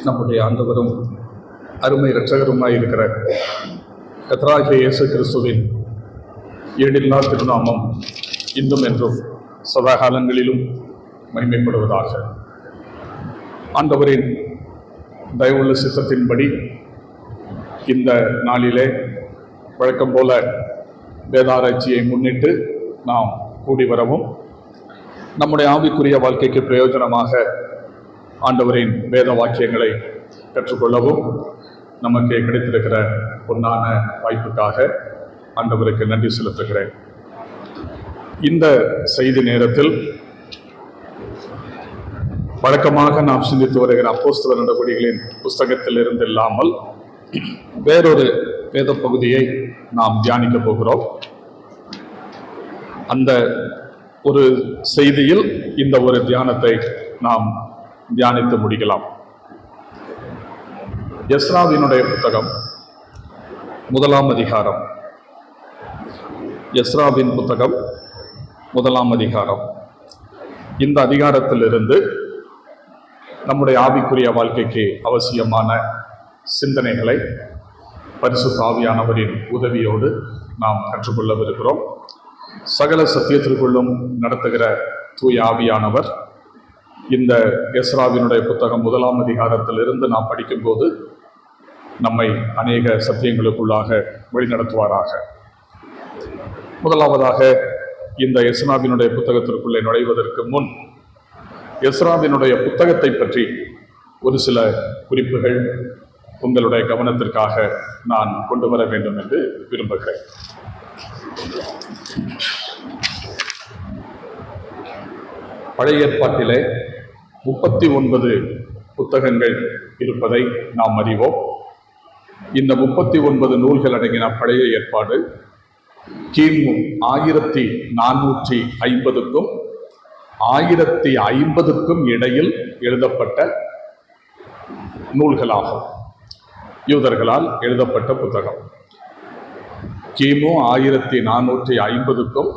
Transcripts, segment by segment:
நம்முடைய ஆண்டவரும் அருமை இரட்சகருமாய் இருக்கிற கர்த்தராகிய இயேசு கிறிஸ்துவின் ஈடில்லா திருநாமம் இன்றும் என்றும் சதா காலங்களிலும் மகிமைப்படுவதாக. ஆண்டவரின் தயவுள்ள சித்தத்தின்படி இந்த நாளிலே வழக்கம் போல வேதாராய்ச்சியை முன்னிட்டு நாம் கூடி வரவும், நம்முடைய ஆவிக்குரிய வாழ்க்கைக்கு பிரயோஜனமாக ஆண்டவரின் வேத வாக்கியங்களை கற்றுக்கொள்ளவும் நமக்கு கிடைத்திருக்கிற பொன்னான வாய்ப்புக்காக ஆண்டவருக்கு நன்றி செலுத்துகிறேன். இந்த செய்தி நேரத்தில் வழக்கமாக நாம் சிந்தித்து வருகிற அப்போஸ்தலர் நடவடிக்கைகளின் புஸ்தகத்தில் இருந்து இல்லாமல் வேறொரு வேத பகுதியை நாம் தியானிக்க போகிறோம். அந்த ஒரு செய்தியில் இந்த ஒரு தியானத்தை நாம் தியானித்து முடிக்கலாம். எஸ்ராவினுடைய புத்தகம் 1ஆம் அதிகாரம். எஸ்ராவின் புத்தகம் 1ஆம் அதிகாரம். இந்த அதிகாரத்திலிருந்து நம்முடைய ஆவிக்குரிய வாழ்க்கைக்கு அவசியமான சிந்தனைகளை பரிசுத்த ஆவியானவரின் உதவியோடு நாம் கற்றுக்கொள்ளவிருக்கிறோம். சகல சத்தியத்திற்குள்ளும் நடத்துகிற தூய ஆவியானவர் இந்த எஸ்ராவினுடைய புத்தகம் 1ஆம் அதிகாரத்திலிருந்து நாம் படிக்கும்போது நம்மை அநேக சத்தியங்களுக்குள்ளாக வழிநடத்துவாராக. முதலாவதாக இந்த எஸ்ராவினுடைய புத்தகத்திற்குள்ளே நுழைவதற்கு முன் எஸ்ராவினுடைய புத்தகத்தை பற்றி ஒரு சில குறிப்புகள் உங்களுடைய கவனத்திற்காக நான் கொண்டு வர வேண்டும் என்று விரும்புகிறேன். பழைய ஏற்பாட்டிலே 39 புத்தகங்கள் இருப்பதை நாம் அறிவோம். இந்த 39 நூல்கள் அடங்கின பழைய ஏற்பாடு கிமு 1450க்கும் 1050க்கும் இடையில் எழுதப்பட்ட நூல்களாகும். யூதர்களால் எழுதப்பட்ட புத்தகம். கிமு 1450க்கும்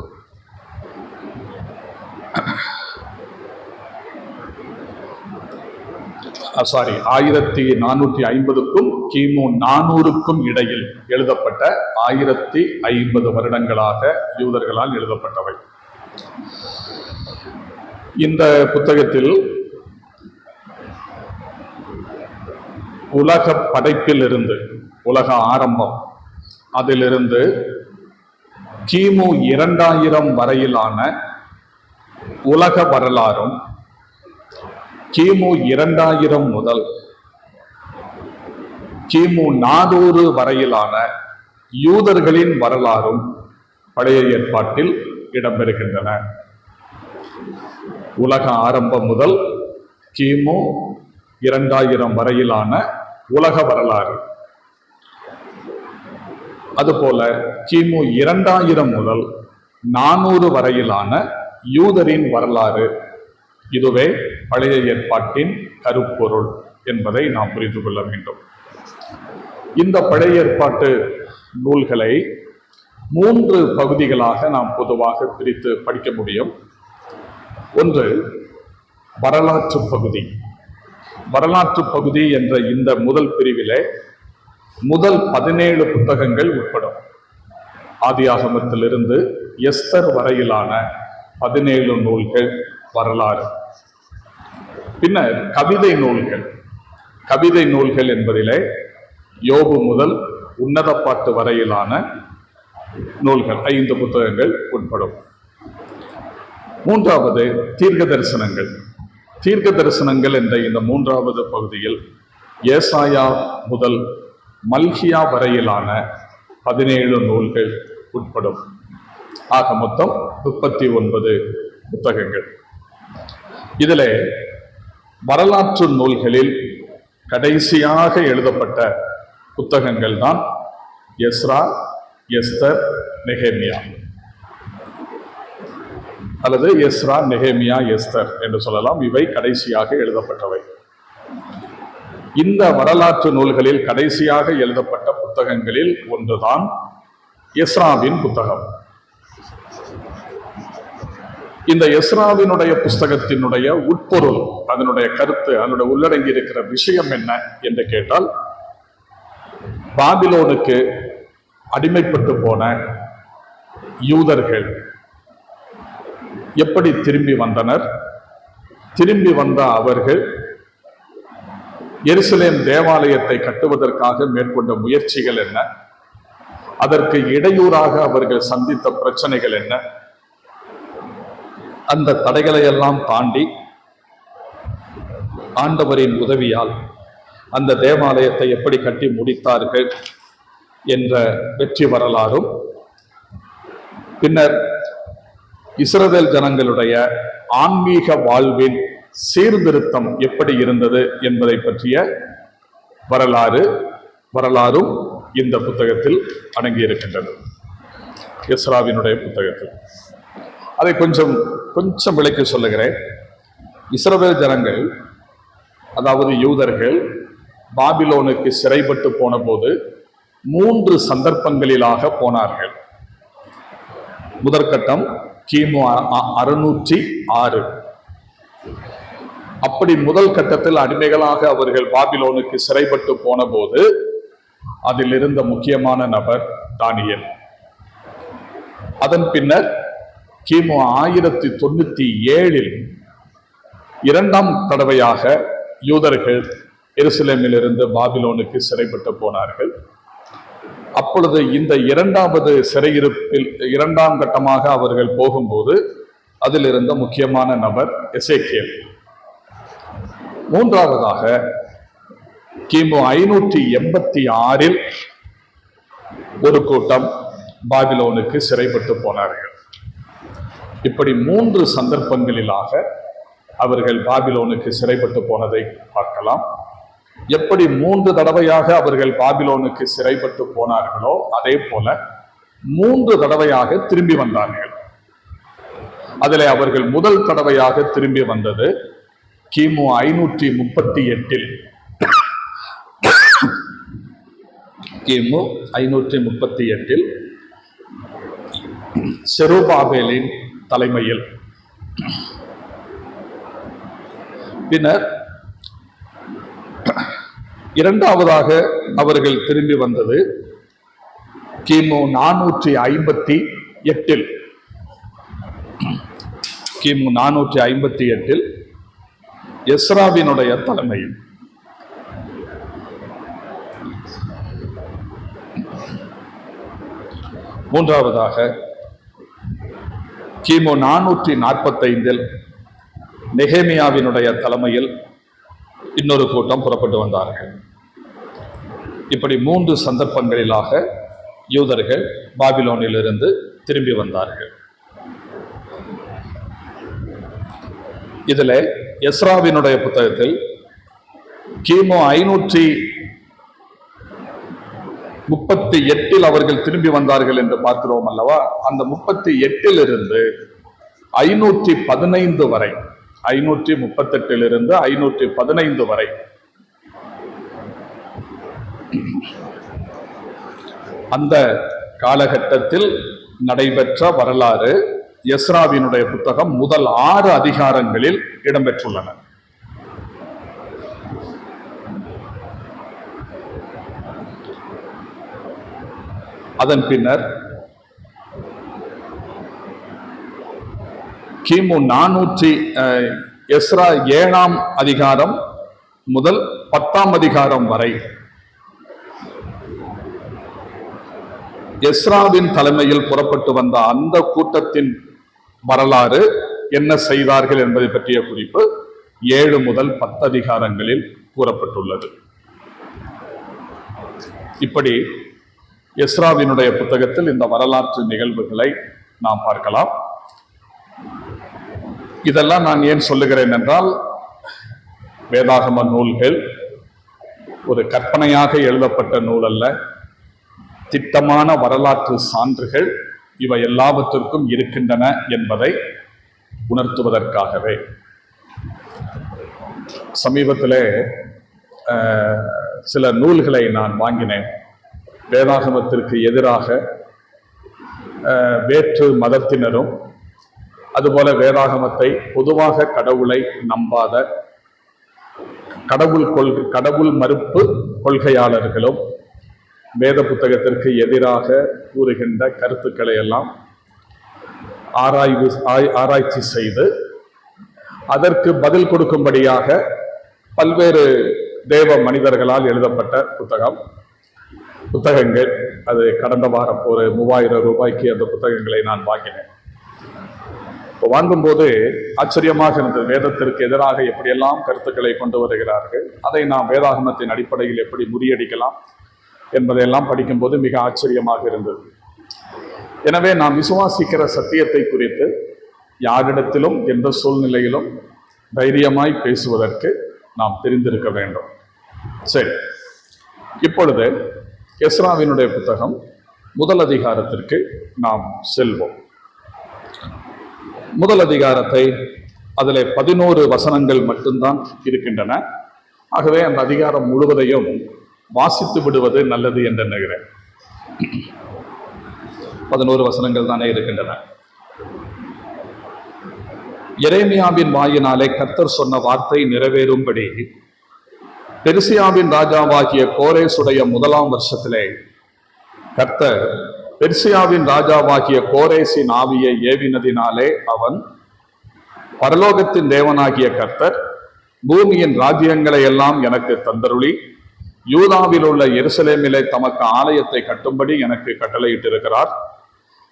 1450க்கும் கிமு 400க்கும் இடையில் எழுதப்பட்ட 1050 வருடங்களாக யூதர்களால் எழுதப்பட்டவை. இந்த புத்தகத்தில் உலக படைப்பில் இருந்து, உலக ஆரம்பம் அதிலிருந்து கிமு 2000 வரையிலான உலக வரலாறும், கிமு 2000 முதல் கிமு 400 வரையிலான யூதர்களின் வரலாறும் பழைய ஏற்பாட்டில் இடம்பெறுகின்றன. உலக ஆரம்பம் முதல் கிமு 2000 வரையிலான உலக வரலாறு, அதுபோல கிமு 2000 முதல் 400 வரையிலான யூதரின் வரலாறு. இதுவே பழைய ஏற்பாட்டின் கருப்பொருள் என்பதை நாம் புரிந்து கொள்ள வேண்டும். இந்த பழைய ஏற்பாட்டு நூல்களை 3 பகுதிகளாக நாம் பொதுவாக பிரித்து படிக்க முடியும். ஒன்று வரலாற்று பகுதி. வரலாற்று பகுதி என்ற இந்த முதல் பிரிவிலே முதல் 17 புத்தகங்கள் உட்படும். ஆதியாகமத்திலிருந்து எஸ்தர் வரையிலான 17 நூல்கள் வரலாறு. பின்னர் கவிதை நூல்கள். கவிதை நூல்கள் என்பதிலே யோபு முதல் உன்னத பாட்டு வரையிலான நூல்கள் 5 புத்தகங்கள் உட்படும். மூன்றாவது தீர்க்க தரிசனங்கள். தீர்க்க தரிசனங்கள் என்ற இந்த 3வது பகுதியில் ஏசாயா முதல் மல்கியா வரையிலான 17 நூல்கள் உட்படும். ஆக மொத்தம் 39 புத்தகங்கள். இதிலே வரலாற்று நூல்களில் கடைசியாக எழுதப்பட்ட புத்தகங்கள் தான் எஸ்ரா, எஸ்தர், நெகேமியா, அல்லது எஸ்ரா, நெகேமியா, எஸ்தர் என்று சொல்லலாம். இவை கடைசியாக எழுதப்பட்டவை. இந்த வரலாற்று நூல்களில் கடைசியாக எழுதப்பட்ட புத்தகங்களில் ஒன்றுதான் எஸ்ராவின் புத்தகம். இந்த எஸ்ராவினுடைய புஸ்தகத்தினுடைய உட்பொருள், அதனுடைய கருத்து, அதனுடைய உள்ளடங்கி இருக்கிற விஷயம் என்ன என்று கேட்டால், பாபிலோனுக்கு அடிமைப்பட்டு போன யூதர்கள் எப்படி திரும்பி வந்தனர், திரும்பி வந்த அவர்கள் எருசலேம் தேவாலயத்தை கட்டுவதற்காக மேற்கொண்ட முயற்சிகள் என்ன, அதற்கு இடையூறாக அவர்கள் சந்தித்த பிரச்சனைகள் என்ன, அந்த தடைகளை எல்லாம் தாண்டி ஆண்டவரின் உதவியால் அந்த தேவாலயத்தை எப்படி கட்டி முடித்தார்கள் என்ற வெற்றி வரலாறும், பின்னர் இஸ்ரவேல் ஜனங்களுடைய ஆன்மீக வாழ்வின் சீர்திருத்தம் எப்படி இருந்தது என்பதை பற்றிய வரலாறும் இந்த புத்தகத்தில் அடங்கியிருக்கின்றது. எஸ்ராவினுடைய புத்தகத்தில் அதை கொஞ்சம் விளக்கி சொல்லுகிறேன். இஸ்ரவேல் ஜனங்கள், அதாவது யூதர்கள், பாபிலோனுக்கு சிறைப்பட்டு போன போது 3 சந்தர்ப்பங்களிலாக போனார்கள். முதற்கட்டம் கிமு 606. அப்படி முதல் கட்டத்தில் அடிமைகளாக அவர்கள் பாபிலோனுக்கு சிறைப்பட்டு போன போது அதில் இருந்த முக்கியமான நபர் தானியேல். அதன் பின்னர் கிமு 1097 இரண்டாம் தடவையாக யூதர்கள் எருசலேமில் இருந்து பாபிலோனுக்கு சிறைப்பட்டு போனார்கள். அப்பொழுது இந்த இரண்டாவது சிறையிருப்பில் இரண்டாம் கட்டமாக அவர்கள் போகும்போது அதில் இருந்த முக்கியமான நபர் எசேக்கியேல். மூன்றாவதாக கிமு 586 ஒரு கூட்டம் பாபிலோனுக்கு சிறைப்பட்டு போனார்கள். இப்படி 3 சந்தர்ப்பங்களிலாக அவர்கள் பாபிலோனுக்கு சிறைப்பட்டு போனதை பார்க்கலாம். எப்படி 3 தடவையாக அவர்கள் பாபிலோனுக்கு சிறைப்பட்டு போனார்களோ அதே போல 3 தடவையாக திரும்பி வந்தார்கள். அதில் அவர்கள் முதல் தடவையாக திரும்பி வந்தது கிமு 538. கிமு 538 செருபாபேலின் தலைமையில். பின்னர் இரண்டாவதாக அவர்கள் திரும்பி வந்தது கிமு 458. கிமு 458 எஸ்ராவினுடைய தலைமையில். மூன்றாவதாக கிமு 445 நெகேமியாவினுடைய தலைமையில் இன்னொரு கூட்டம் புறப்பட்டு வந்தார்கள். இப்படி 3 சந்தர்ப்பங்களிலாக யூதர்கள் பாபிலோனில் இருந்து திரும்பி வந்தார்கள். இதில் எஸ்ராவினுடைய புத்தகத்தில் கிமு 538 அவர்கள் திரும்பி வந்தார்கள் என்று பார்க்கிறோம் அல்லவா? அந்த 38 இருந்து 515 வரை, 538 இருந்து 515 வரை அந்த காலகட்டத்தில் நடைபெற்ற வரலாறு எஸ்ராவினுடைய புத்தகம் முதல் 6 அதிகாரங்களில் இடம்பெற்றுள்ளன. அதன் பின்னர் கிமு 400 எஸ்ரா 7ஆம் அதிகாரம் முதல் 10ஆம் அதிகாரம் வரை எஸ்ராவின் தலைமையில் புறப்பட்டு வந்த அந்த கூட்டத்தின் வரலாறு, என்ன செய்தார்கள் என்பதை பற்றிய குறிப்பு 7 முதல் 10 அதிகாரங்களில் கூறப்பட்டுள்ளது. இப்படி எஸ்ராவினுடைய புத்தகத்தில் இந்த வரலாற்று நிகழ்வுகளை நாம் பார்க்கலாம். இதெல்லாம் நான் ஏன் சொல்லுகிறேன் என்றால், வேதாகம நூல்கள் ஒரு கற்பனையாக எழுதப்பட்ட நூல் அல்ல, திட்டமான வரலாற்று சான்றுகள் இவை எல்லாவற்றிற்கும் இருக்கின்றன என்பதை உணர்த்துவதற்காகவே. சமீபத்திலே சில நூல்களை நான் வாங்கினேன். வேதாகமத்திற்கு எதிராக வேற்று மதத்தினரும் அதுபோல வேதாகமத்தை பொதுவாக கடவுளை நம்பாத கடவுள் மறுப்பு கொள்கையாளர்களும் வேத புத்தகத்திற்கு எதிராக கூறுகின்ற கருத்துக்களை எல்லாம் ஆராய்ச்சி செய்து அதற்கு பதில் கொடுக்கும்படியாக பல்வேறு தேவ மனிதர்களால் எழுதப்பட்ட புத்தகங்கள். அது கடந்த வாரம் ஒரு 3000 ரூபாய்க்கு அந்த புத்தகங்களை நான் வாங்கினேன். வாங்கும்போது ஆச்சரியமாக இருந்தது. வேதத்திற்கு எதிராக எப்படியெல்லாம் கருத்துக்களை கொண்டு வருகிறார்கள், அதை நாம் வேதாகமத்தின் அடிப்படையில் எப்படி முறியடிக்கலாம் என்பதையெல்லாம் படிக்கும்போது மிக ஆச்சரியமாக இருந்தது. எனவே நாம் விசுவாசிக்கிற சத்தியத்தை குறித்து யாரிடத்திலும் எந்த சூழ்நிலையிலும் தைரியமாய் பேசுவதற்கு நாம் தெரிந்திருக்க வேண்டும். சரி, இப்பொழுது எஸ்ராவினுடைய புத்தகம் முதல் அதிகாரத்திற்கு நாம் செல்வோம். முதல் அதிகாரத்தை அதில் 11 வசனங்கள் மட்டும்தான் இருக்கின்றன. ஆகவே அந்த அதிகாரம் முழுவதையும் வாசித்து விடுவது நல்லது என்று எண்ணுகிறேன். 11 வசனங்கள் தானே இருக்கின்றன. எரேமியாவின் வாயினாலே கர்த்தர் சொன்ன வார்த்தை நிறைவேறும்படி பெர்சியாவின் ராஜாவாகிய கோரேசுடைய 1ஆம் வருஷத்திலே கர்த்தர் பெர்சியாவின் ராஜாவாகிய கோரேசின் ஆவியை ஏவினதினாலே அவன், பரலோகத்தின் தேவனாகிய கர்த்தர் பூமியின் ராஜ்யங்களை எல்லாம் எனக்கு தந்தருளி யூதாவில் உள்ள எருசலேமிலே தமக்கு ஆலயத்தை கட்டும்படி எனக்கு கட்டளையிட்டிருக்கிறார்.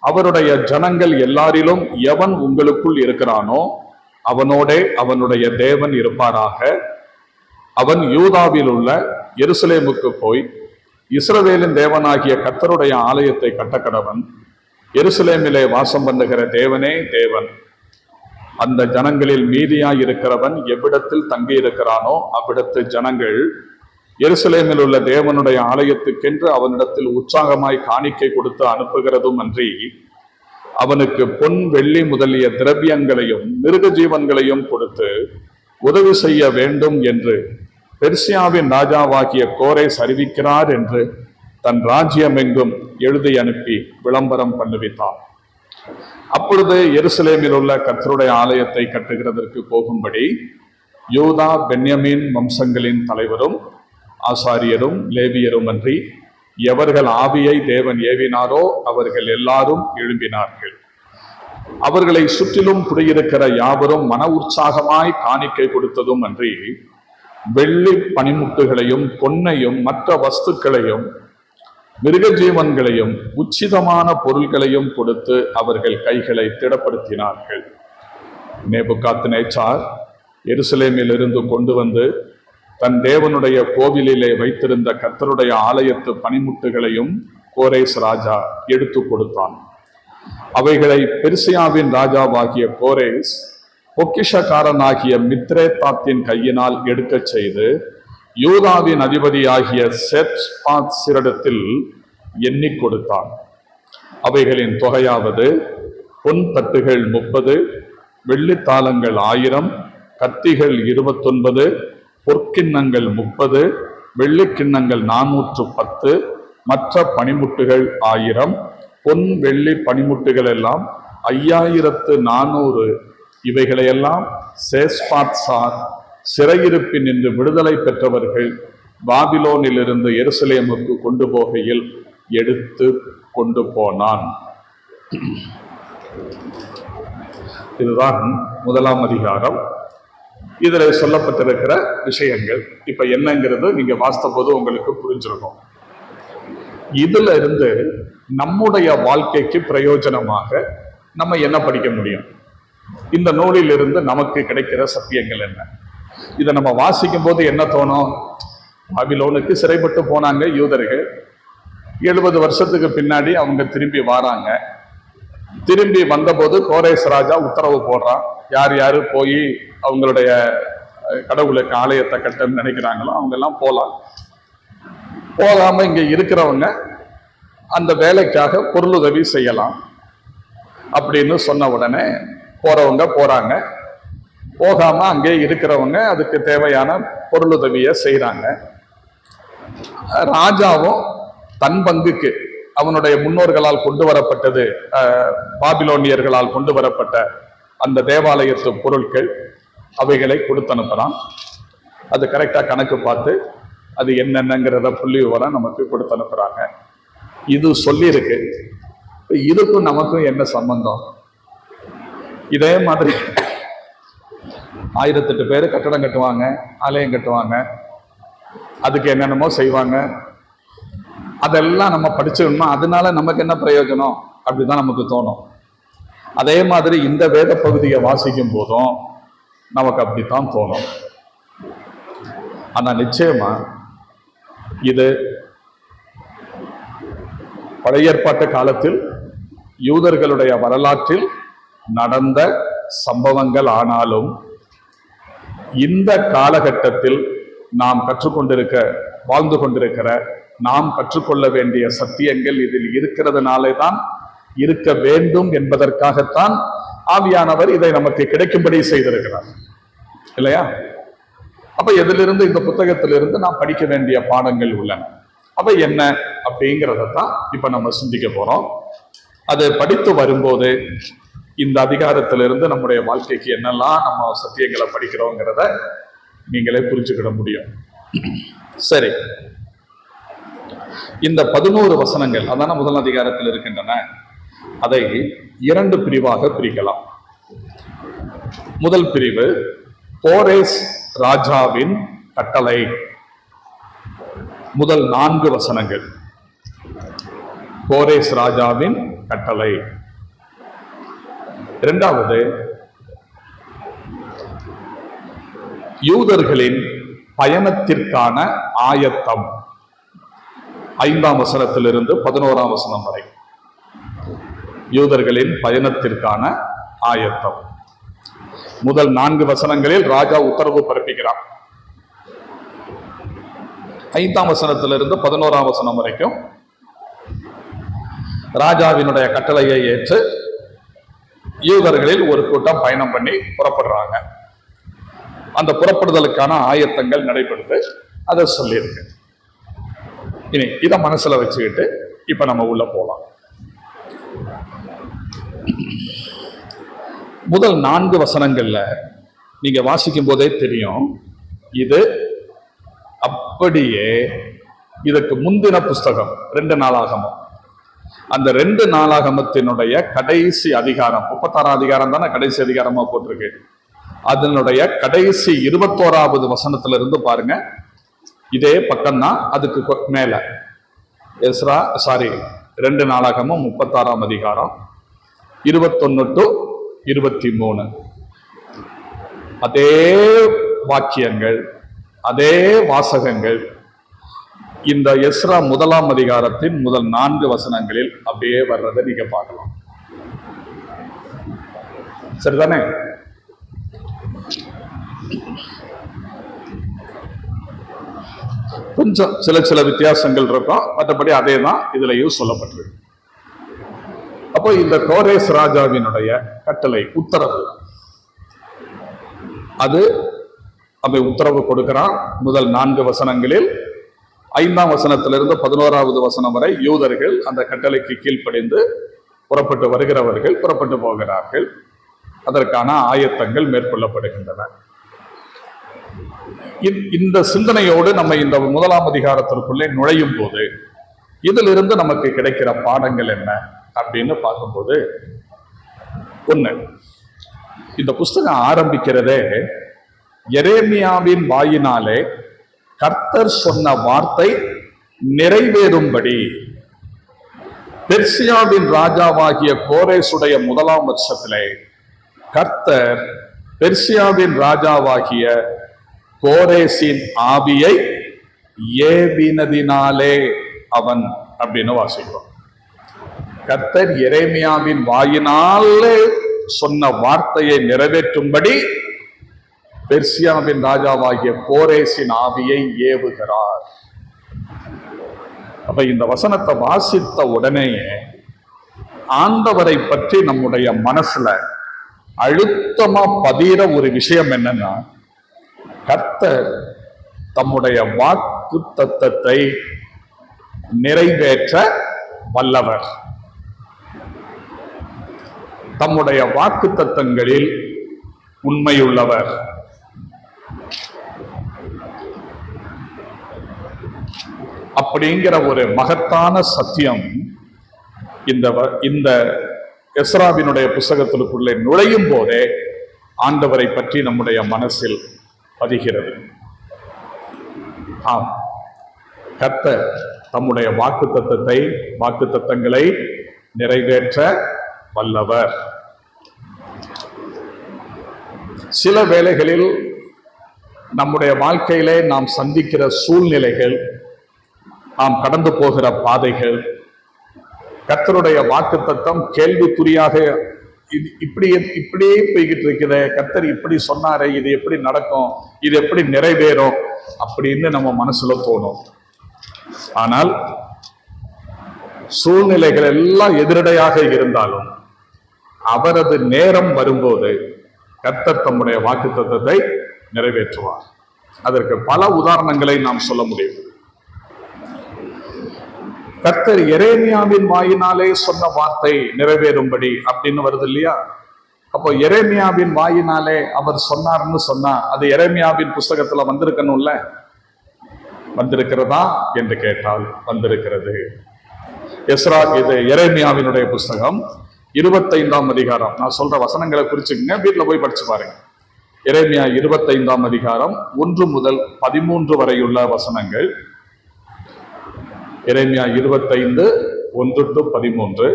அவருடைய ஜனங்கள் எல்லாரிலும் எவன் உங்களுக்குள் இருக்கிறானோ அவனோடே அவனுடைய தேவன் இருப்பாராக. அவன் யூதாவில் உள்ள எருசலேமுக்கு போய் இஸ்ரவேலின் தேவனாகிய கர்த்தருடைய ஆலயத்தை கட்டக்கடவன். எருசலேமிலே வாசம் பண்ணுகிற தேவனே தேவன். அந்த ஜனங்களில் மீதியாய் இருக்கிறவன் எவ்விடத்தில் தங்கி இருக்கிறானோ அவ்விடத்து ஜனங்கள் எருசலேமில் உள்ள தேவனுடைய ஆலயத்துக்கென்று அவனிடத்தில் உற்சாகமாய் காணிக்கை கொடுத்து அனுப்புகிறதும் அன்றி அவனுக்கு பொன் வெள்ளி முதலிய திரவியங்களையும் மிருக ஜீவன்களையும் கொடுத்து உதவி செய்ய வேண்டும் என்று பெர்சியாவின் ராஜாவாகிய கோரேஸ் அறிவிக்கிறார் என்று தன் ராஜ்யம் எங்கும் எழுதி அனுப்பி விளம்பரம் பண்ணுவித்தார். அப்பொழுது எருசலேமில் உள்ள கர்த்தருடைய ஆலயத்தை கட்டுகிறதற்கு போகும்படி யூதா பென்யமீன் வம்சங்களின் தலைவரும் ஆசாரியரும் லேவியரும் அன்றி எவர்கள் ஆவியை தேவன் ஏவினாரோ அவர்கள் எல்லாரும் எழும்பினார்கள். அவர்களை சுற்றிலும் குடியிருக்கிற யாவரும் மன உற்சாகமாய் காணிக்கை கொடுத்ததும் அன்றி வெள்ளி பனிமுட்டுகளையும் பொன்னையும் மற்ற வஸ்துக்களையும் மிருக ஜீவன்களையும் உச்சிதமான பொருள்களையும் கொடுத்து அவர்கள் கைகளை திடப்படுத்தினார்கள். நேபுகாத்நேச்சார் எருசலேமில் இருந்து கொண்டு வந்து தன் தேவனுடைய கோவிலிலே வைத்திருந்த கர்த்தருடைய ஆலயத்து பனிமுட்டுகளையும் கோரேஸ் ராஜா எடுத்து கொடுத்தான். அவைகளை பெர்சியாவின் ராஜாவாகிய கோரேஸ் பொக்கிஷக்காரனாகிய மித்ரேதாத்தின் கையினால் எடுக்க செய்து யூதாவின் அதிபதியாகிய செத்பாத்சிரிடத்தில் எண்ணி கொடுத்தான். அவைகளின் தொகையாவது பொன் தட்டுகள் 30, வெள்ளித்தாளங்கள் 1000, கத்திகள் 29, பொற்கிண்ணங்கள் 30, வெள்ளிக்கிண்ணங்கள் 410, மற்ற பனிமுட்டுகள் 1000, பொன் வெள்ளி பனிமுட்டுகள் எல்லாம் 5400. இவைகளையெல்லாம் சேஸ்பாத்சார் சிறையிருப்பில் நின்று விடுதலை பெற்றவர்கள் பாபிலோனிலிருந்து எருசலேமுக்கு கொண்டு போகையில் எடுத்து கொண்டு போனான். இதுதான் 1ஆம் அதிகாரம். இதுல சொல்லப்பட்டிருக்கிற விஷயங்கள் இப்ப என்னங்கிறது நீங்க வாசித்த போது உங்களுக்கு புரிஞ்சிருக்கும். இதுல இருந்து நம்முடைய வாழ்க்கைக்கு பிரயோஜனமாக நம்ம என்ன படிக்க முடியும்? இந்த நூலில் இருந்து நமக்கு கிடைக்கிற சத்தியங்கள் என்ன? இதை நம்ம வாசிக்கும் போது என்ன தோணும்? பாபிலோனுக்கு சிறைப்பட்டு போனாங்க யூதர்கள். 70 வருஷத்துக்கு பின்னாடி அவங்க திரும்பி வராங்க. திரும்பி வந்தபோது கோரேஸ் ராஜா உத்தரவு போடுறான், யார் யாரு போய் அவங்களுடைய கடவுளுக்கு ஆலயத்தை கட்டன்னு நினைக்கிறாங்களோ அவங்க எல்லாம் போகலாம். போகாம இங்க இருக்கிறவங்க அந்த வேலைக்காக பொருளுதவி செய்யலாம் அப்படின்னு சொன்ன உடனே போறவங்க போறாங்க. போகாம அங்கே இருக்கிறவங்க அதுக்கு தேவையான பொருளுதவியை செய்யறாங்க. ராஜாவும் தன் பங்குக்கு அவனுடைய முன்னோர்களால் கொண்டு வரப்பட்டது, பாபிலோனியர்களால் கொண்டு வரப்பட்ட அந்த தேவாலயத்து பொருட்கள் அவைகளை கொடுத்து அனுப்புறான். அது கரெக்டா கணக்கு பார்த்து அது என்னென்னங்கிறத புள்ளி விவரம் நமக்கு கொடுத்து அனுப்புறாங்க. இது சொல்லியிருக்கு. இதுக்கும் நமக்கும் என்ன சம்பந்தம்? இதே மாதிரி 1008 பேர் கட்டடம் கட்டுவாங்க, ஆலயம் கட்டுவாங்க, அதுக்கு என்னென்னமோ செய்வாங்க. அதெல்லாம் நம்ம படிச்சோம்னா அதனால நமக்கு என்ன பிரயோஜனம் அப்படிதான் நமக்கு தோணும். அதே மாதிரி இந்த வேத பகுதியை வாசிக்கும் போதும் நமக்கு அப்படித்தான் தோணும். ஆனா நிச்சயமா இது பழைய ஏற்பாட்டு காலத்தில் யூதர்களுடைய வரலாற்றில் நடந்த சம்பவங்கள். ஆனாலும் இந்த காலகட்டத்தில் நாம் வாழ்ந்து கொண்டிருக்கிற நாம் கற்றுக்கொள்ள வேண்டிய சத்தியங்கள் இதில் இருக்கிறதுனாலே தான் இருக்க வேண்டும் என்பதற்காகத்தான் ஆவியானவர் இதை நமக்கு கிடைக்கும்படி செய்திருக்கிறார், இல்லையா? அப்ப எதிலிருந்து, இந்த புத்தகத்திலிருந்து நாம் படிக்க வேண்டிய பாடங்கள் உள்ளன. அப்ப என்ன அப்படிங்கிறதான் இப்ப நம்ம சிந்திக்க போறோம். அது படித்து வரும்போது இந்த அதிகாரத்திலிருந்து நம்முடைய வாழ்க்கைக்கு என்னெல்லாம் நம்ம சத்தியங்களை படிக்கிறோங்கிறத நீங்களே புரிஞ்சுக்கிட முடியும். சரி, இந்த 11 வசனங்கள் அதான முதல் அதிகாரத்தில் இருக்கின்றன. அதை 2 பிரிவாக பிரிக்கலாம். முதல் பிரிவு கோரேஸ் ராஜாவின் கட்டளை, முதல் 4 வசனங்கள். கோரேஸ் ராஜாவின் கட்டளை. இரண்டாவது யூதர்களின் பயணத்திற்கான ஆயத்தம், 5ஆம் வசனத்திலிருந்து 11ஆம் வசனம் வரை. யூதர்களின் பயணத்திற்கான ஆயத்தம். முதல் 4 வசனங்களில் ராஜா உத்தரவு பிறப்பிக்கிறார். 5ஆம் வசனத்திலிருந்து 11ஆம் வசனம் வரைக்கும் ராஜாவினுடைய கட்டளையை ஏற்று யூதர்களில் ஒரு கூட்டம் பயணம் பண்ணி புறப்படுறாங்க. அந்த புறப்படுதலுக்கான ஆயத்தங்கள் நடைபெறுது. அதை சொல்லியிருக்கு. இனி இதை மனசுல வச்சுக்கிட்டு இப்ப நம்ம உள்ள போலாம். முதல் 4 வசனங்கள்ல நீங்க வாசிக்கும் போதே தெரியும், இது அப்படியே இதுக்கு முந்தின புஸ்தகம் 2 நாளாகமம். அந்த 2 நாளாகமத்தினுடைய கடைசி அதிகாரம், 36ஆம் அதிகாரம் தானே கடைசி அதிகாரமா போட்டிருக்கு. அதனுடைய கடைசி 21வது வசனத்திலிருந்து பாருங்க. இதே பக்கம்தான், அதுக்கு மேல 2 நாளாகமும் 36ஆம் அதிகாரம் 21 to 23. அதே வாக்கியங்கள், அதே வாசகங்கள் இந்த எஸ்ரா 1ஆம் அதிகாரத்தின் முதல் 4 வசனங்களில் அப்படியே வர்றதை நீங்க பார்க்கலாம். சரிதானே? கொஞ்சம் சில வித்தியாசங்கள் இருக்கும், மற்றபடி அதே தான் இதுலயும் சொல்லப்பட்டிருக்கு. அப்போ இந்த கோரேஸ் ராஜாவினுடைய கட்டளை, உத்தரவு, அது அவன் உத்தரவு கொடுக்கிறான். முதல் 4 வசனங்களில் 5ஆம் வசனத்திலிருந்து 11வது வசனம் வரை யூதர்கள் அந்த கட்டளைக்கு கீழ்ப்படிந்து புறப்பட்டு வருகிறவர்கள் புறப்பட்டு போகிறார்கள். அதற்கான ஆயத்தங்கள் மேற்கொள்ளப்படுகின்றன. இந்த சிந்தனையோடு நம்ம இந்த 1ஆம் அதிகாரத்திற்குள்ளே நுழையும் போது இதிலிருந்து நமக்கு கிடைக்கிற பாடங்கள் என்ன அப்படின்னு பார்க்கும்போது, ஒண்ணு, இந்த புஸ்தகம் ஆரம்பிக்கிறதே எரேமியாவின் வாயினாலே கர்த்தர் சொன்ன வார்த்தை நிறைவேறும்படி பெர்சியாவின் ராஜாவாகிய கோரேசுடைய 1ஆம் வருஷத்திலே கர்த்தர் பெர்சியாவின் ராஜாவாகிய கோரேசின் ஆவியை ஏவினதினாலே அவன் அப்படின்னு வாசிக்கிறோம். கர்த்தர் எரேமியாவின் வாயினாலே சொன்ன வார்த்தையை நிறைவேற்றும்படி பெர்சியாவின் ராஜாவாகிய கோரேசின் ஆவியை ஏவுகிறார். அப்ப இந்த வசனத்தை வாசித்த உடனேயே ஆண்டவரை பற்றி நம்முடைய மனசுல அழுத்தமா பதிகிற ஒரு விஷயம் என்னன்னா, கர்த்தர் தம்முடைய வாக்கு தத்தத்தை நிறைவேற்ற வல்லவர். தம்முடைய வாக்குத்தத்தங்களில் உண்மையுள்ளவர். அப்படிங்கிற ஒரு மகத்தான சத்தியம் இந்த எஸ்ராவினுடைய புஸ்தகத்திற்குள்ளே நுழையும் போதே ஆண்டவரை பற்றி நம்முடைய மனசில் பதிகிறது. ஆம், கர்த்தர் தம்முடைய வாக்குத்தத்தங்களை நிறைவேற்ற வல்லவர். சில வேளைகளில் நம்முடைய வாழ்க்கையிலே நாம் சந்திக்கிற சூழ்நிலைகள், நாம் கடந்து போகிற பாதைகள், கர்த்தருடைய வாக்குத்தத்தம் கேள்விக்குறியாக இப்படியே போய்கிட்டு இருக்குது. கர்த்தர் இப்படி சொன்னாரே, இது எப்படி நடக்கும், இது எப்படி நிறைவேறும் அப்படின்னு நம்ம மனசுல தோணும். ஆனால் சூழ்நிலைகள் எல்லாம் எதிரடையாக இருந்தாலும் அவரது நேரம் வரும்போது கர்த்தர் தம்முடைய வாக்குத்தத்தத்தை நிறைவேற்றுவார். அதற்கு பல உதாரணங்களை நாம் சொல்ல முடியும். கர்த்தர் எரேமியாவின் வாயினாலே சொன்ன வார்த்தை நிறைவேறும்படி அப்படின்னு வருது இல்லையா? அப்போ எரேமியாவின் வாயினாலே அவர் சொன்னார்னு சொன்னா அது எரேமியாவின் புஸ்தகத்துல வந்திருக்கணும்ல. வந்திருக்கிறதா என்று கேட்டால் வந்திருக்கிறது. இது எரேமியாவினுடைய புஸ்தகம் 25ஆம் அதிகாரம். நான் சொல்ற வசனங்களை குறிச்சுக்கங்க, வீட்டுல போய் படிச்சு பாருங்க. எரேமியா 25ஆம் அதிகாரம் 1 முதல் 13 வரையுள்ள வசனங்கள். எரேமியா 25 1 to 13,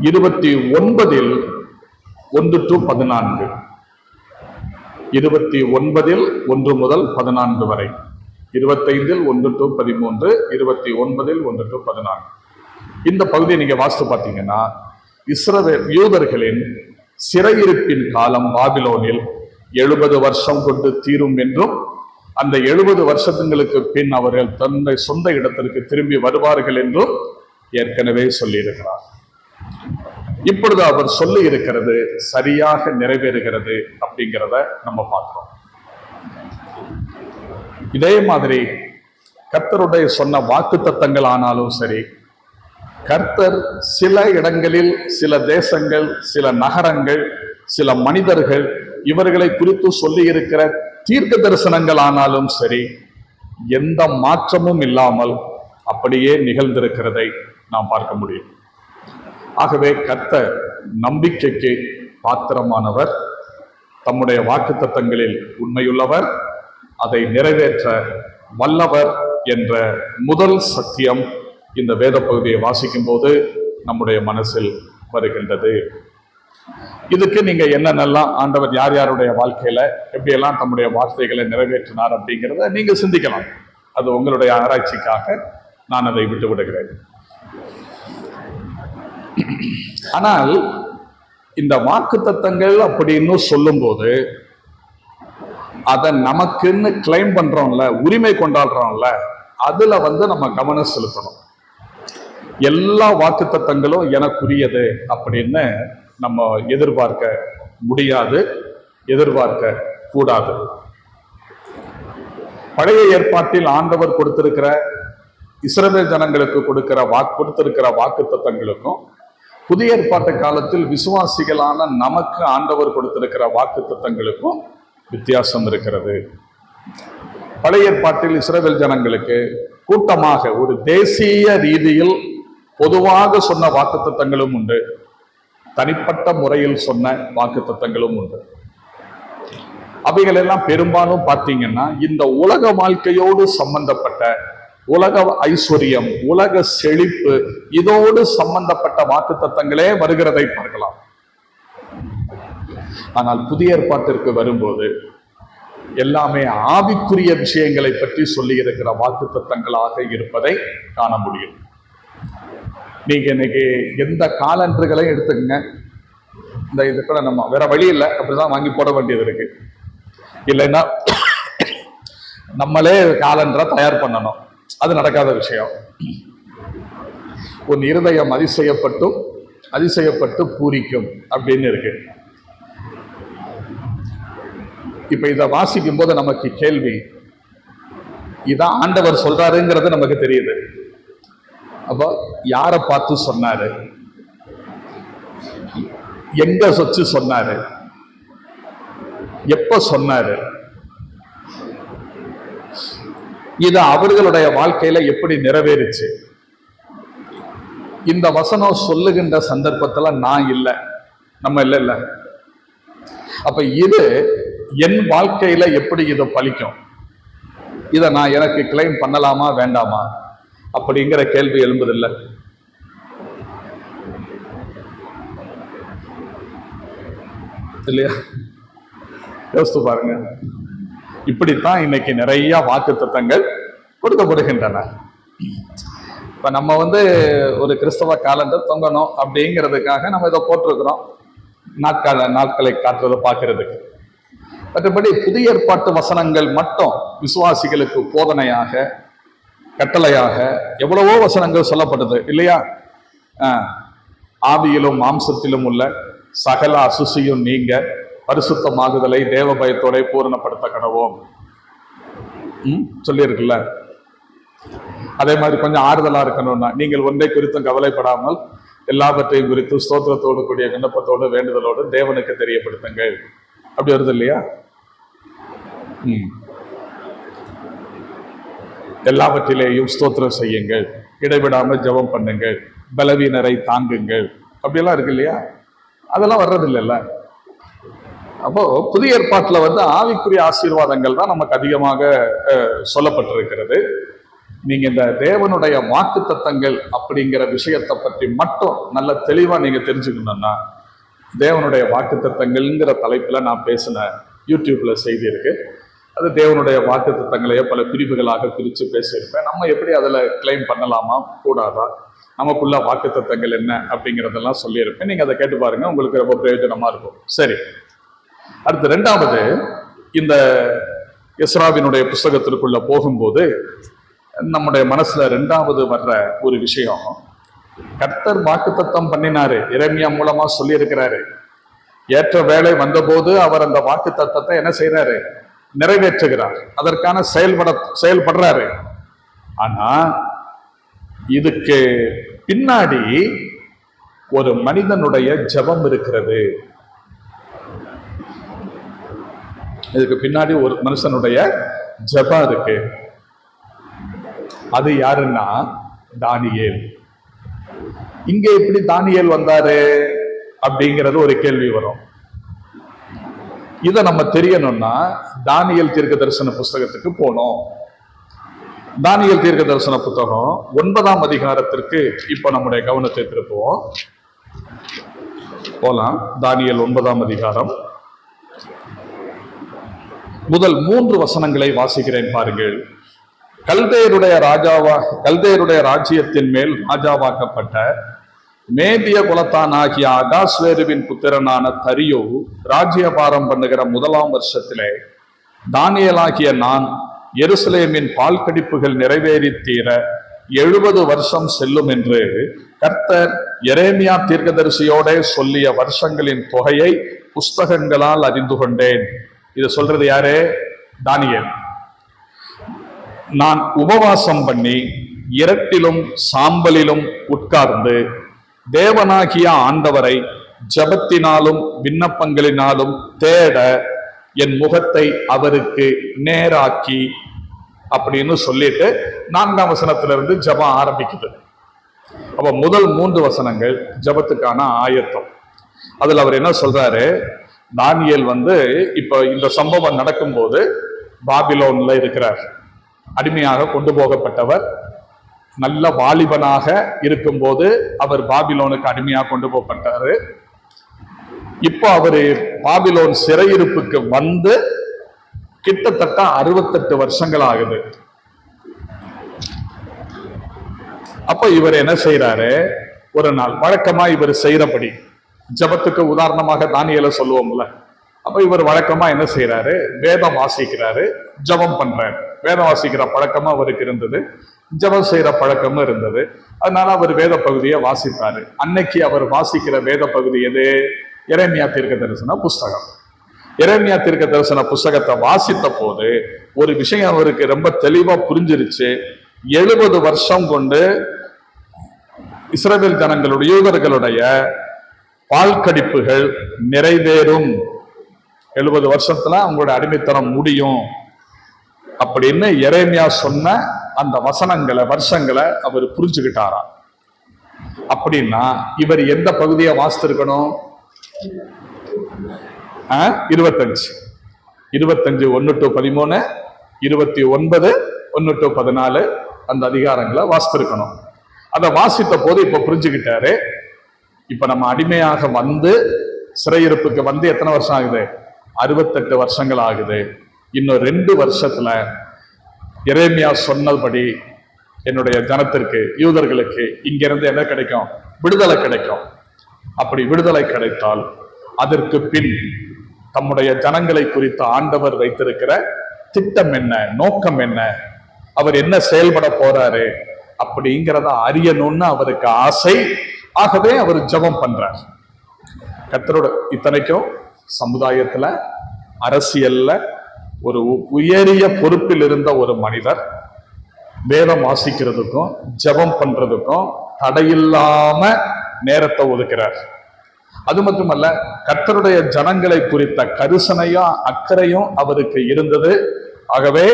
29 1 to 14, 29 1 முதல் 14 வரை, 25 1 to 13, 29 1 to 14. இந்த பகுதியை நீங்க வாசித்து பார்த்தீங்கன்னா, இஸ்ரவேல் யூதர்களின் சிறையிருப்பின் காலம் பாபிலோனில் 70 வருஷம் கொண்டு தீரும் என்றும், அந்த 70 வருஷங்களுக்கு பின் அவர்கள் தன்னை சொந்த இடத்திற்கு திரும்பி வருவார்கள் என்றும் ஏற்கனவே சொல்லியிருக்கிறார். இப்பொழுது அவர் சொல்லி இருக்கிறது சரியாக நிறைவேறுகிறது அப்படிங்கிறத நம்ம பார்க்கிறோம். இதே மாதிரி கர்த்தருடைய சொன்ன வாக்குத்தத்தங்கள் ஆனாலும் சரி, கர்த்தர் சில இடங்களில், சில தேசங்கள், சில நகரங்கள், சில மனிதர்கள் இவர்களை குறித்து சொல்லி இருக்கிற தீர்க்க தரிசனங்கள் ஆனாலும் சரி, எந்த மாற்றமும் இல்லாமல் அப்படியே நிகழ்ந்திருக்கிறதை நாம் பார்க்க முடியும். ஆகவே கர்த்தர் நம்பிக்கைக்கு பாத்திரமானவர், தம்முடைய வாக்குத்தத்தங்களில் உண்மையுள்ளவர், அதை நிறைவேற்ற வல்லவர் என்ற முதல் சத்தியம் இந்த வேத பகுதியை வாசிக்கும் போது நம்முடைய மனசில் வருகின்றது. இதுக்கு நீங்க என்னென்னலாம் ஆண்டவர் யார் யாருடைய வாழ்க்கையில எப்படியெல்லாம் தம்முடைய வார்த்தைகளை நிறைவேற்றினார் அப்படிங்கிறத நீங்க சிந்திக்கலாம். அது உங்களுடைய ஆராய்ச்சிக்காக நான் அதை விட்டு விடுகிறேன். ஆனால் இந்த வாக்குத்தத்தங்கள் அப்படின்னு சொல்லும் போது அதை நமக்குன்னு கிளைம் பண்றோம்ல, உரிமை கொண்டாடுறோம்ல, அதுல நம்ம கவனம் செலுத்தணும். எல்லா வாக்குத்தத்தங்களும் எனக்குரியது அப்படின்னு நம்ம எதிர்பார்க்க முடியாது, எதிர்பார்க்க கூடாது. பழைய ஏற்பாட்டில் ஆண்டவர் கொடுத்திருக்கிற இஸ்ரவேல் ஜனங்களுக்கு கொடுத்திருக்கிற வாக்குத்தத்தங்களுக்கும், புதிய ஏற்பாட்டு காலத்தில் விசுவாசிகளான நமக்கு ஆண்டவர் கொடுத்திருக்கிற வாக்குத்தத்தங்களுக்கும் வித்தியாசம் இருக்கிறது. பழைய ஏற்பாட்டில் இஸ்ரவேல் ஜனங்களுக்கு கூட்டமாக ஒரு தேசிய ரீதியில் பொதுவாக சொன்ன வாக்குத்தத்தங்களும் உண்டு, தனிப்பட்ட முறையில் சொன்ன வாக்குத்தத்தங்களும் உண்டு. அவைகள் எல்லாம் பெரும்பாலும் பார்த்தீங்கன்னா இந்த உலக வாழ்க்கையோடு சம்பந்தப்பட்ட, உலக ஐஸ்வர்யம், உலக செழிப்பு, இதோடு சம்பந்தப்பட்ட வாக்குத்தத்தங்களே வருகிறதை பார்க்கலாம். ஆனால் புதிய ஏற்பாட்டிற்கு வரும்போது எல்லாமே ஆவிக்குரிய விஷயங்களை பற்றி சொல்லி இருக்கிற வாக்குத்தத்தங்களாக இருப்பதை காண முடியும். நீங்க இன்னைக்கு எந்த காலண்டர்களை எடுத்துக்கங்க, இந்த இது கூட நம்ம வேற வழி இல்லை, அப்படிதான் வாங்கி போட வேண்டியது இருக்கு. இல்லைன்னா நம்மளே காலண்டரை தயார் பண்ணணும், அது நடக்காத விஷயம். உன் இருதயம் அதிசயப்பட்டு பூரிக்கும் அப்படின்னு இருக்கு. இப்ப இதை வாசிக்கும் போது நமக்கு கேள்வி, இதான் ஆண்டவர் சொல்றாருங்கிறது நமக்கு தெரியுது. அப்போ யாரை பார்த்து சொன்னாரு? எங்க வச்சு சொன்னாரு, எப்ப சொன்னாரு, இது அவர்களுடைய வாழ்க்கையில எப்படி நிறைவேறுச்சு? இந்த வசனம் சொல்லுகின்ற சந்தர்ப்பத்துல நான் இல்லை, நம்ம இல்ல. அப்ப இது என் வாழ்க்கையில எப்படி இதை பலிக்கும்? இதை நான் எனக்கு கிளைம் பண்ணலாமா வேண்டாமா அப்படிங்கிற கேள்வி எழும்புதில்லை. இல்லையா? யோசித்து பாருங்க. இப்படித்தான் இன்னைக்கு நிறைய வாக்கு தத்தங்கள் கொடுக்கப்படுகின்றன. இப்ப நம்ம ஒரு கிறிஸ்தவ காலண்டர் தொங்கணும் அப்படிங்கிறதுக்காக நம்ம இதை போட்டிருக்கிறோம், நாட்களை காட்டுறதை பார்க்கறதுக்கு. மற்றபடி புதிய ஏற்பாட்டு வசனங்கள் மட்டும் விசுவாசிகளுக்கு போதனையாக, கட்டளையாக எவ்வளவோ வசனங்கள் சொல்லப்படுது இல்லையா? ஆவியிலும் மாம்சத்திலும் உள்ள சகல அசுசியும் நீங்க பரிசுத்தமாகுதலை தேவ பயத்தோட பூரணப்படுத்த கடவோம் சொல்லியிருக்குல்ல. அதே மாதிரி கொஞ்சம் ஆறுதலா இருக்கணும்னா, நீங்கள் ஒன்றை குறித்தும் கவலைப்படாமல் எல்லாவற்றையும் குறித்து ஸ்தோத்திரத்தோடு கூடிய விண்ணப்பத்தோடு வேண்டுதலோடு தேவனுக்கு தெரியப்படுத்துங்கள். அப்படி வருது இல்லையா? எல்லாவற்றிலேயும் ஸ்தோத்திரம் செய்யுங்கள், இடைவிடாமல் ஜெபம் பண்ணுங்கள், பலவீனரை தாங்குங்கள், அப்படியெல்லாம் இருக்கு இல்லையா? அதெல்லாம் வர்றது இல்லைல்ல. அப்போ புதிய ஏற்பாட்டில் ஆவிக்குரிய ஆசீர்வாதங்கள் தான் நமக்கு அதிகமாக சொல்லப்பட்டிருக்கிறது. நீங்க இந்த தேவனுடைய வாக்கு தத்தங்கள் அப்படிங்கிற விஷயத்தை பற்றி மட்டும் நல்ல தெளிவா நீங்க தெரிஞ்சுக்கணும்னா, தேவனுடைய வாக்கு தத்தங்கள்ங்கிற தலைப்புல நான் பேசின யூடியூப்ல செய்தி இருக்கு. அது தேவனுடைய வாக்கு தத்தங்களையே பல பிரிவுகளாக பிரித்து பேசியிருப்பேன். நம்ம எப்படி அதில் கிளைம் பண்ணலாமா கூடாதா, நமக்குள்ள வாக்கு தத்தங்கள் என்ன அப்படிங்கிறதெல்லாம் சொல்லியிருப்பேன். நீங்கள் அதை கேட்டு பாருங்க, உங்களுக்கு ரொம்ப பிரயோஜனமா இருக்கும். சரி, அடுத்து ரெண்டாவது, இந்த எஸ்ராவினுடைய புஸ்தகத்திற்குள்ள போகும்போது நம்முடைய மனசுல ரெண்டாவது வர்ற ஒரு விஷயம், கர்த்தர் வாக்குத்தத்தம் பண்ணினாரு, எரேமியா மூலமா சொல்லி இருக்கிறாரு. ஏற்ற வேலை வந்தபோது அவர் அந்த வாக்கு தத்தத்தை என்ன செய்யறாரு? நிறைவேற்றுகிறார். அதற்கான செயல்படுறாரு. ஆனா இதுக்கு பின்னாடி ஒரு மனிதனுடைய ஜெபம் இருக்கிறது. இதுக்கு பின்னாடி ஒரு மனுஷனுடைய ஜெபம் இருக்கு. அது யாருன்னா தானியேல். இங்க எப்படி தானியேல் வந்தாரு அப்படிங்கிறது ஒரு கேள்வி வரும். இதை நம்ம தெரியணும்னா தானியேல் தீர்க்க தரிசன புஸ்தகத்துக்கு போனோம். தானியேல் தீர்க்க தரிசன புத்தகம் 9ஆம் அதிகாரத்திற்கு இப்ப நம்முடைய கவனத்தை திருப்புவோம். போலாம். தானியேல் 9ஆம் அதிகாரம் முதல் 3 வசனங்களை வாசிக்கிறேன் பாருங்கள். கல்தேயருடைய ராஜ்யத்தின் மேல் ராஜாவாக்கப்பட்ட மேதிய குலத்தான் ஆகிய அகாஸ்வேருவின் புத்திரனான தரியோ ராஜ்யபாரம் பண்ணுகிற 1ஆம் வருஷத்திலே தானியேலாகிய நான் எருசலேமின் பால் கடிப்புகள் நிறைவேறி தீர 70 வருஷம் செல்லும் என்று கர்த்தர் எரேமியா தீர்க்கதரிசியோட சொல்லிய வருஷங்களின் தொகையை புஸ்தகங்களால் அறிந்து கொண்டேன். இதை சொல்றது யாரு? தானியேல். நான் உபவாசம் பண்ணி இரட்டிலும் சாம்பலிலும் உட்கார்ந்து தேவனாகிய ஆண்டவரை ஜபத்தினாலும் விண்ணப்பங்களினாலும் தேட என் முகத்தை அவருக்கு நேராக்கி அப்படின்னு சொல்லிட்டு 4ஆம் வசனத்திலிருந்து ஜபம் ஆரம்பிக்குது. அப்ப முதல் 3 வசனங்கள் ஜபத்துக்கான ஆயத்தம். அதுல அவர் என்ன சொல்றாரு? தானியேல் இப்ப இந்த சம்பவம் நடக்கும்போது பாபிலோன்ல இருக்கிறார், அடிமையாக கொண்டு போகப்பட்டவர். நல்ல வாலிபனாக இருக்கும்போது அவர் பாபிலோனுக்கு அடிமையாக கொண்டு போகப்பட்டாரு. இப்போ அவரு பாபிலோன் சிறையிருப்புக்கு கிட்டத்தட்ட 68 வருஷங்கள் ஆகுது. அப்ப இவர் என்ன செய்யறாரு? ஒரு நாள் வழக்கமா இவர் செய்யறபடி, ஜபத்துக்கு உதாரணமாக தானியேலை சொல்லுவோம்ல, அப்ப இவர் வழக்கமா என்ன செய்யறாரு? வேதம் வாசிக்கிறாரு, ஜபம் பண்றாரு. வேதம் வாசிக்கிற பழக்கமா அவருக்கு இருந்தது, ஜபம் செய்யற பழக்கமும் இருந்தது. அதனால அவர் வேத பகுதியை வாசிப்பாரு. அன்னைக்கு அவர் வாசிக்கிற வேத பகுதி எது? எரேமியா தீர்க்க தரிசன புஸ்தகம். எரேமியா தீர்க்க தரிசன புஸ்தகத்தை வாசித்த போது ஒரு விஷயம் அவருக்கு ரொம்ப தெளிவா புரிஞ்சிருச்சு. 70 வருஷம் கொண்டு இஸ்ரவேல் ஜனங்களுடைய யூதர்களுடைய பால்கடிப்புகள் நிறைவேறும், 70 வருஷத்துல அவங்களோட அடிமைத்தனம் முடியும் அப்படின்னு எரேமியா சொன்ன அந்த வசனங்களை, வருஷங்களை அவர் புரிஞ்சுக்கிட்டாராம். அப்படின்னா இவர் எந்த பகுதியை வாசித்திருக்கணும்? 25 1 to 13, 29 1 to 14 அந்த அதிகாரங்களை வாசித்திருக்கணும். அதை வாசித்த போது இப்ப புரிஞ்சுக்கிட்டாரு. இப்ப நம்ம அடிமையாக வந்து சிறையிருப்புக்கு வந்து எத்தனை வருஷம் ஆகுது? 68 வருஷங்கள் ஆகுது. இன்னும் 2 வருஷத்துல எரேமியா சொன்னபடி என்னுடைய ஜனத்திற்கு, யூதர்களுக்கு இங்கிருந்து என்ன கிடைக்கும்? விடுதலை கிடைக்கும். அப்படி விடுதலை கிடைத்தால் அதற்கு பின் தம்முடைய ஜனங்களை குறித்து ஆண்டவர் வைத்திருக்கிற திட்டம் என்ன, நோக்கம் என்ன, அவர் என்ன செயல்பட போறாரு அப்படிங்கிறத அறியணும்னு அவருக்கு ஆசை. ஆகவே அவர் ஜெபம் பண்றார். கர்த்தரோட இத்தனைக்கும் சமுதாயத்துல, அரசியல்ல ஒரு உயரிய பொறுப்பில் இருந்த ஒரு மனிதர் வேதம் வாசிக்கிறதுக்கும் ஜெபம் பண்றதுக்கும் தடையில்லாம நேரத்தை ஒதுக்கிறார். அது மட்டுமல்ல, கர்த்தருடைய ஜனங்களை குறித்த கரிசனையும் அக்கறையும் அவருக்கு இருந்தது. ஆகவே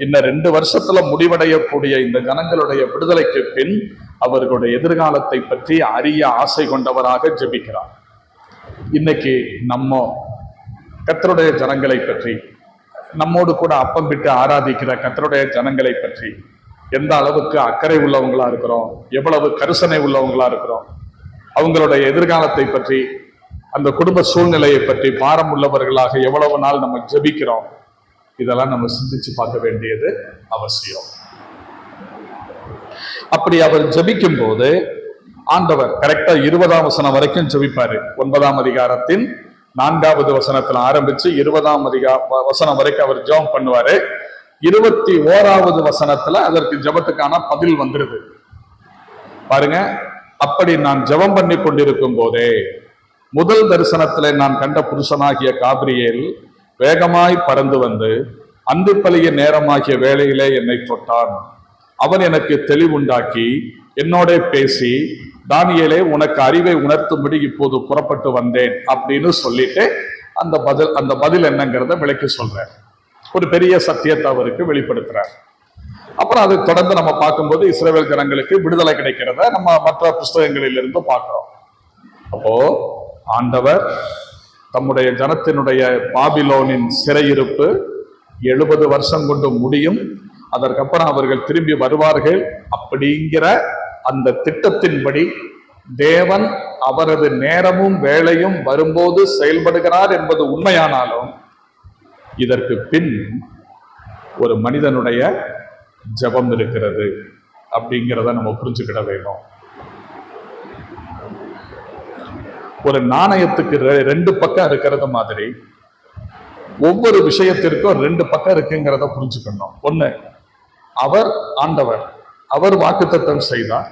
இன்னும் 2 வருஷத்துல முடிவடையக்கூடிய இந்த ஜனங்களுடைய விடுதலைக்கு பின் அவர்களுடைய எதிர்காலத்தை பற்றி அறிய ஆசை கொண்டவராக ஜெபிக்கிறார். இன்னைக்கு நம்ம கர்த்தருடைய ஜனங்களை பற்றி, நம்மோடு கூட அப்பம் விட்டு ஆராதிக்கிற கர்த்தருடைய ஜனங்களை பற்றி எந்த அளவுக்கு அக்கறை உள்ளவங்களா இருக்கிறோம், எவ்வளவு கரிசனை உள்ளவங்களா இருக்கிறோம், அவங்களுடைய எதிர்காலத்தை பற்றி, அந்த குடும்ப சூழ்நிலையை பற்றி பாரம் உள்ளவர்களாக எவ்வளவு நாள் நம்ம ஜெபிக்கிறோம், இதெல்லாம் நம்ம சிந்திச்சு பார்க்க வேண்டியது அவசியம். அப்படி அவர் ஜெபிக்கும் போது ஆண்டவர் கரெக்டா 20ஆம் வசனம் வரைக்கும் ஜெபிப்பாரு. 9ஆம் அதிகாரத்தின் 4வது வசனத்துல ஆரம்பிச்சு 20ஆம் வசனம் வரைக்கும் அவர் ஜெபம் பண்ணுவாரு. 21வது வசனத்துல அதற்கு ஜெபத்துக்கான பதில் வந்துருது. பாருங்க, அப்படி நான் ஜெபம் பண்ணி கொண்டிருக்கும் போதே முதல் தரிசனத்திலே நான் கண்ட புருஷனாகிய காபிரியேல் வேகமாய் பறந்து வந்து அந்திப்பலிய நேரமாகிய வேளையிலே என்னை தொட்டான். அவன் எனக்கு தெளிவுண்டாக்கி என்னோட பேசி, தானியேலே உனக்கு அறிவை உணர்த்தும்படி இப்போது புறப்பட்டு வந்தேன் அப்படின்னு சொல்லிட்டு அந்த பதில் என்னங்கிறத விளக்கி சொல்றார். ஒரு பெரிய சத்தியத்தை அவருக்கு வெளிப்படுத்துறார். அப்புறம் அதை தொடர்ந்து நம்ம பார்க்கும்போது இஸ்ரவேல் ஜனங்களுக்கு விடுதலை கிடைக்கிறத நம்ம மற்ற புஸ்தகங்களில் இருந்து பார்க்கிறோம். அப்போ ஆண்டவர் தம்முடைய ஜனத்தினுடைய பாபிலோனின் சிறையிருப்பு 70 வருஷம் கொண்டு முடியும், அதற்கப்புறம் அவர்கள் திரும்பி வருவார்கள் அப்படிங்கிற அந்த திட்டத்தின்படி தேவன் அவரது நேரமும் வேளையும் வரும்போது செயல்படுகிறார் என்பது உண்மையானாலும் இதற்கு பின் ஒரு மனிதனுடைய ஜெபம் இருக்கிறது அப்படிங்கிறத நம்ம புரிஞ்சுக்கிட வேண்டும். ஒரு நாணயத்துக்கு 2 பக்கம் இருக்கிறது மாதிரி ஒவ்வொரு விஷயத்திற்கும் 2 பக்கம் இருக்குங்கிறத புரிஞ்சுக்கணும். ஒண்ணு, அவர் ஆண்டவர், அவர் வாக்குத்தத்தம் செய்தார்,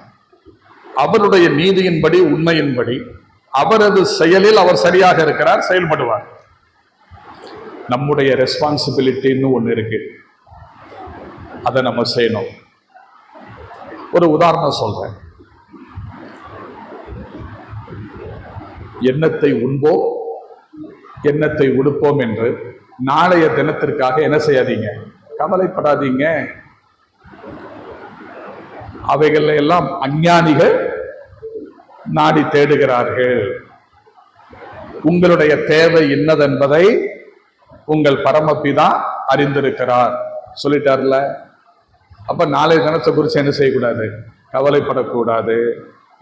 அவருடைய நீதியின்படி உண்மையின்படி அவரது செயலில் அவர் சரியாக இருக்கிறார், செயல்படுவார். நம்முடைய ரெஸ்பான்சிபிலிட்டின்னு ஒண்ணு இருக்கு, அதை நம்ம செய்யணும். ஒரு உதாரணம் சொல்றேன். எண்ணத்தை உண்போம் எண்ணத்தை உடுப்போம் என்று நாளைய தினத்திற்காக என்ன செய்யாதீங்க, கவலைப்படாதீங்க. அவைகள் எல்லாம் அஞ்ஞானிகள் நாடி தேடுகிறார்கள். உங்களுடைய தேவை என்னதென்பதை உங்கள் பரமபிதா அறிந்திருக்கிறார் சொல்லிட்டார்ல. அப்ப நாளைய தினத்தை குறித்து என்ன செய்யக்கூடாது, கவலைப்படக்கூடாது.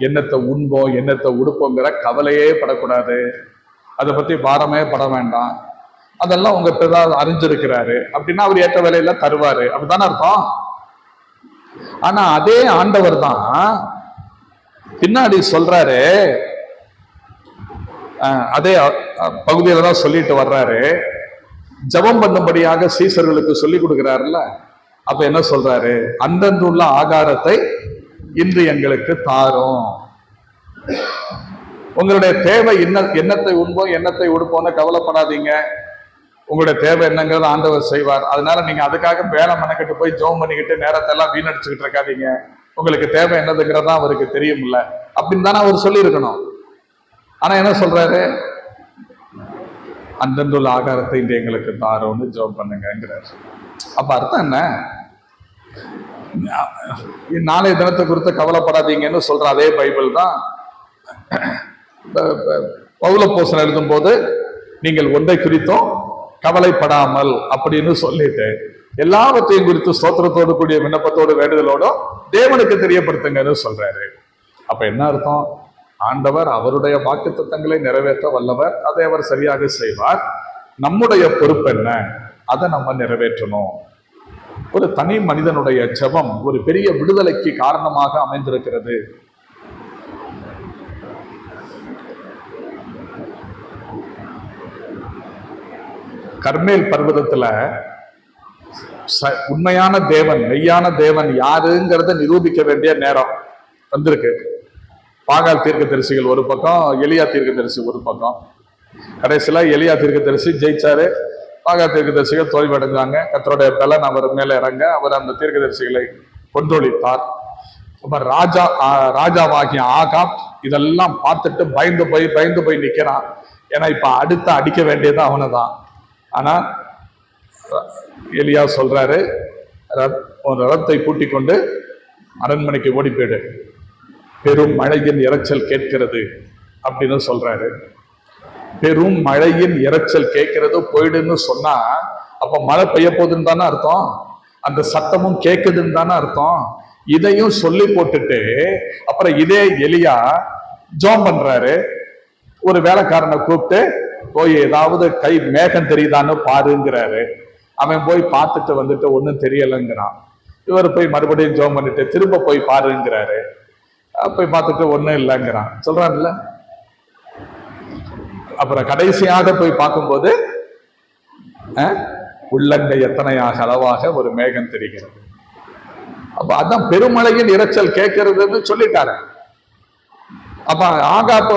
எண்ணத்தை உண்போம் எண்ணத்தை உடுப்போங்கிற கவலையே படக்கூடாது, அதை பத்தி பாரமே பட வேண்டாம். அதெல்லாம் உங்க பிதா அறிஞ்சிருக்கிறாரு அப்படின்னா அவர் ஏற்ற வேலையில தருவாரு, அப்படித்தானே அர்த்தம். ஆனா அதே ஆண்டவர் தான் பின்னாடி சொல்றாரு, அதே பகுதியில தான் சொல்லிட்டு வர்றாரு, ஜெபம் பண்ணும்படியாக சீசர்களுக்கு சொல்லி கொடுக்கிறாருல்ல. அப்ப என்ன சொல்றாரு, அந்தந்துள்ள ஆகாரத்தை இன்று எங்களுக்கு தாரும். உங்களுடைய தேவை எண்ணத்தை உண்போம் எண்ணத்தை உடுப்போம்னு கவலைப்படாதீங்க. உங்களுடைய தேவை என்னங்கிறத ஆண்டவர் செய்வார். அதனால நீங்க அதுக்காக வேலை மெனக்கிட்டு போய் ஜெபம் பண்ணிக்கிட்டு நேரத்தை எல்லாம் வீணடிச்சுக்கிட்டு இருக்காதீங்க. உங்களுக்கு தேவை என்னதுங்கிறதா அவருக்கு தெரியும்ல அப்படின்னு தானே அவர் சொல்லி இருக்கணும். ஆனா என்ன சொல்றாரு? அன்றன்றுள்ள ஆகாரத்தை இன்று எங்களுக்கு தாரோன்னு ஜெபம் பண்ணுங்கிறார். அப்ப அர்த்தம் என்ன? நாளைய தினத்தை குறித்து கவலைப்படாதீங்கன்னு சொல்ற அதே பைபிள் தான் பவுலப்போஸ்தலன் எழுதும் போது நீங்கள் ஒன்றை குறித்தும் கவலைப்படாமல் அப்படின்னு சொல்லிட்டு எல்லாவற்றையும் குறித்து ஸ்தோத்திரத்தோடு கூடிய விண்ணப்பத்தோடு வேண்டுதலோடும் தேவனுக்கு தெரியப்படுத்துங்கன்னு சொல்றாரு. அப்ப என்ன அர்த்தம்? ஆண்டவர் அவருடைய வாக்குத்தத்தங்களை நிறைவேற்ற வல்லவர், அதை அவர் சரியாக செய்வார். நம்முடைய பொறுப்பு என்ன? அதை நம்ம நிறைவேற்றணும். ஒரு தனி மனிதனுடைய ஜெபம் ஒரு பெரிய விடுதலைக்கு காரணமாக அமைந்திருக்கிறது. கர்மேல் பர்வதத்துல உண்மையான தேவன், மெய்யான தேவன் யாருங்கிறத நிரூபிக்க வேண்டிய நேரம் வந்திருக்கு. பாகால் தீர்க்கதரிசிகள் ஒரு பக்கம், எலியா தீர்க்கதரிசி ஒரு பக்கம். கடைசியில எலியா தீர்க்கதரிசி ஜெயிச்சாரு, பாகால் தீர்க்கதரிசிகள் தோல்வியடைஞ்சாங்க. கர்த்தருடைய பலன் அவர் மேல இறங்க அவர் அந்த தீர்க்கதரிசிகளை கொன்றொழித்தார். ராஜாவாகிய ஆகாப் இதெல்லாம் பார்த்துட்டு பயந்து போய் நிக்கிறான். ஏன்னா இப்ப அடுத்த அடிக்க வேண்டியது அவனை தான். ஆனா எலியா சொல்றாரு, ஒரு ரதத்தை கூட்டிக் கொண்டு அரண்மனைக்கு ஓடி போயிடு, பெரும் மழையின் இரைச்சல் கேட்கிறது அப்படின்னு சொல்றாரு. பெரும் மழையின் இரைச்சல் கேட்கிறது போயிடுன்னு சொன்னா அப்ப மழை பெய்ய போகுதுன்னு தானே அர்த்தம், அந்த சத்தமும் கேட்குதுன்னு தானே அர்த்தம். இதையும் சொல்லி போட்டுட்டு அப்புறம் இதே எலியா ஜோம் பண்றாரு. ஒரு வேலைக்காரனை கூப்பிட்டு போய் ஏதாவது கை மேகம் தெரியுதான்னு பாருங்கிறாரு. அவன் போய் பார்த்துட்டு வந்துட்டு ஒன்னும் தெரியலைங்கிறான். இவர் போய் மறுபடியும் ஜோம் பண்ணிட்டு திரும்ப போய் பாருங்கிறாரு. போய் பார்த்துட்டு ஒன்னும் இல்லைங்கிறான். சொல்றான்ல. அப்புறம் கடைசியாக போய் பார்க்கும்போது உள்ளங்கை எத்தனையாக அளவாக ஒரு மேகம் தெரிகிறது. அப்ப அதான் பெருமழையின் இரைச்சல் கேட்கறதுன்னு சொல்லிட்டாரு. அப்ப ஆகாப்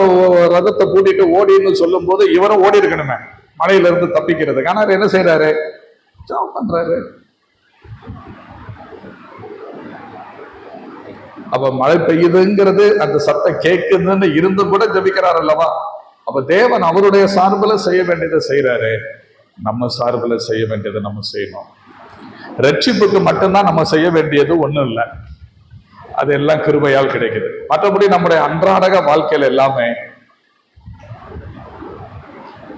ரதத்தை கூட்டிட்டு ஓடின்னு சொல்லும் போது இவரும் ஓடி இருக்கணுமே மழையில இருந்து தப்பிக்கிறதுக்கு. ஆனா என்ன செய்யறாரு? ஜெபம் பண்றாரு. அப்ப மழை பெய்யுதுங்கிறது அந்த சத்தம் கேட்குதுன்னு இருந்தும் கூட ஜபிக்கிறார் அல்லவா? அப்ப தேவன் அவருடைய சார்பில் செய்ய வேண்டியதை செய்யறாரு, நம்ம சார்பில் செய்ய வேண்டியதை நம்ம செய்யணும். ரட்சிப்புக்கு மட்டும்தான் நம்ம செய்ய வேண்டியது ஒண்ணும் இல்லை, அது எல்லாம் கிருபையால் கிடைக்குது. மற்றபடி நம்முடைய அன்றாட வாழ்க்கையில் எல்லாமே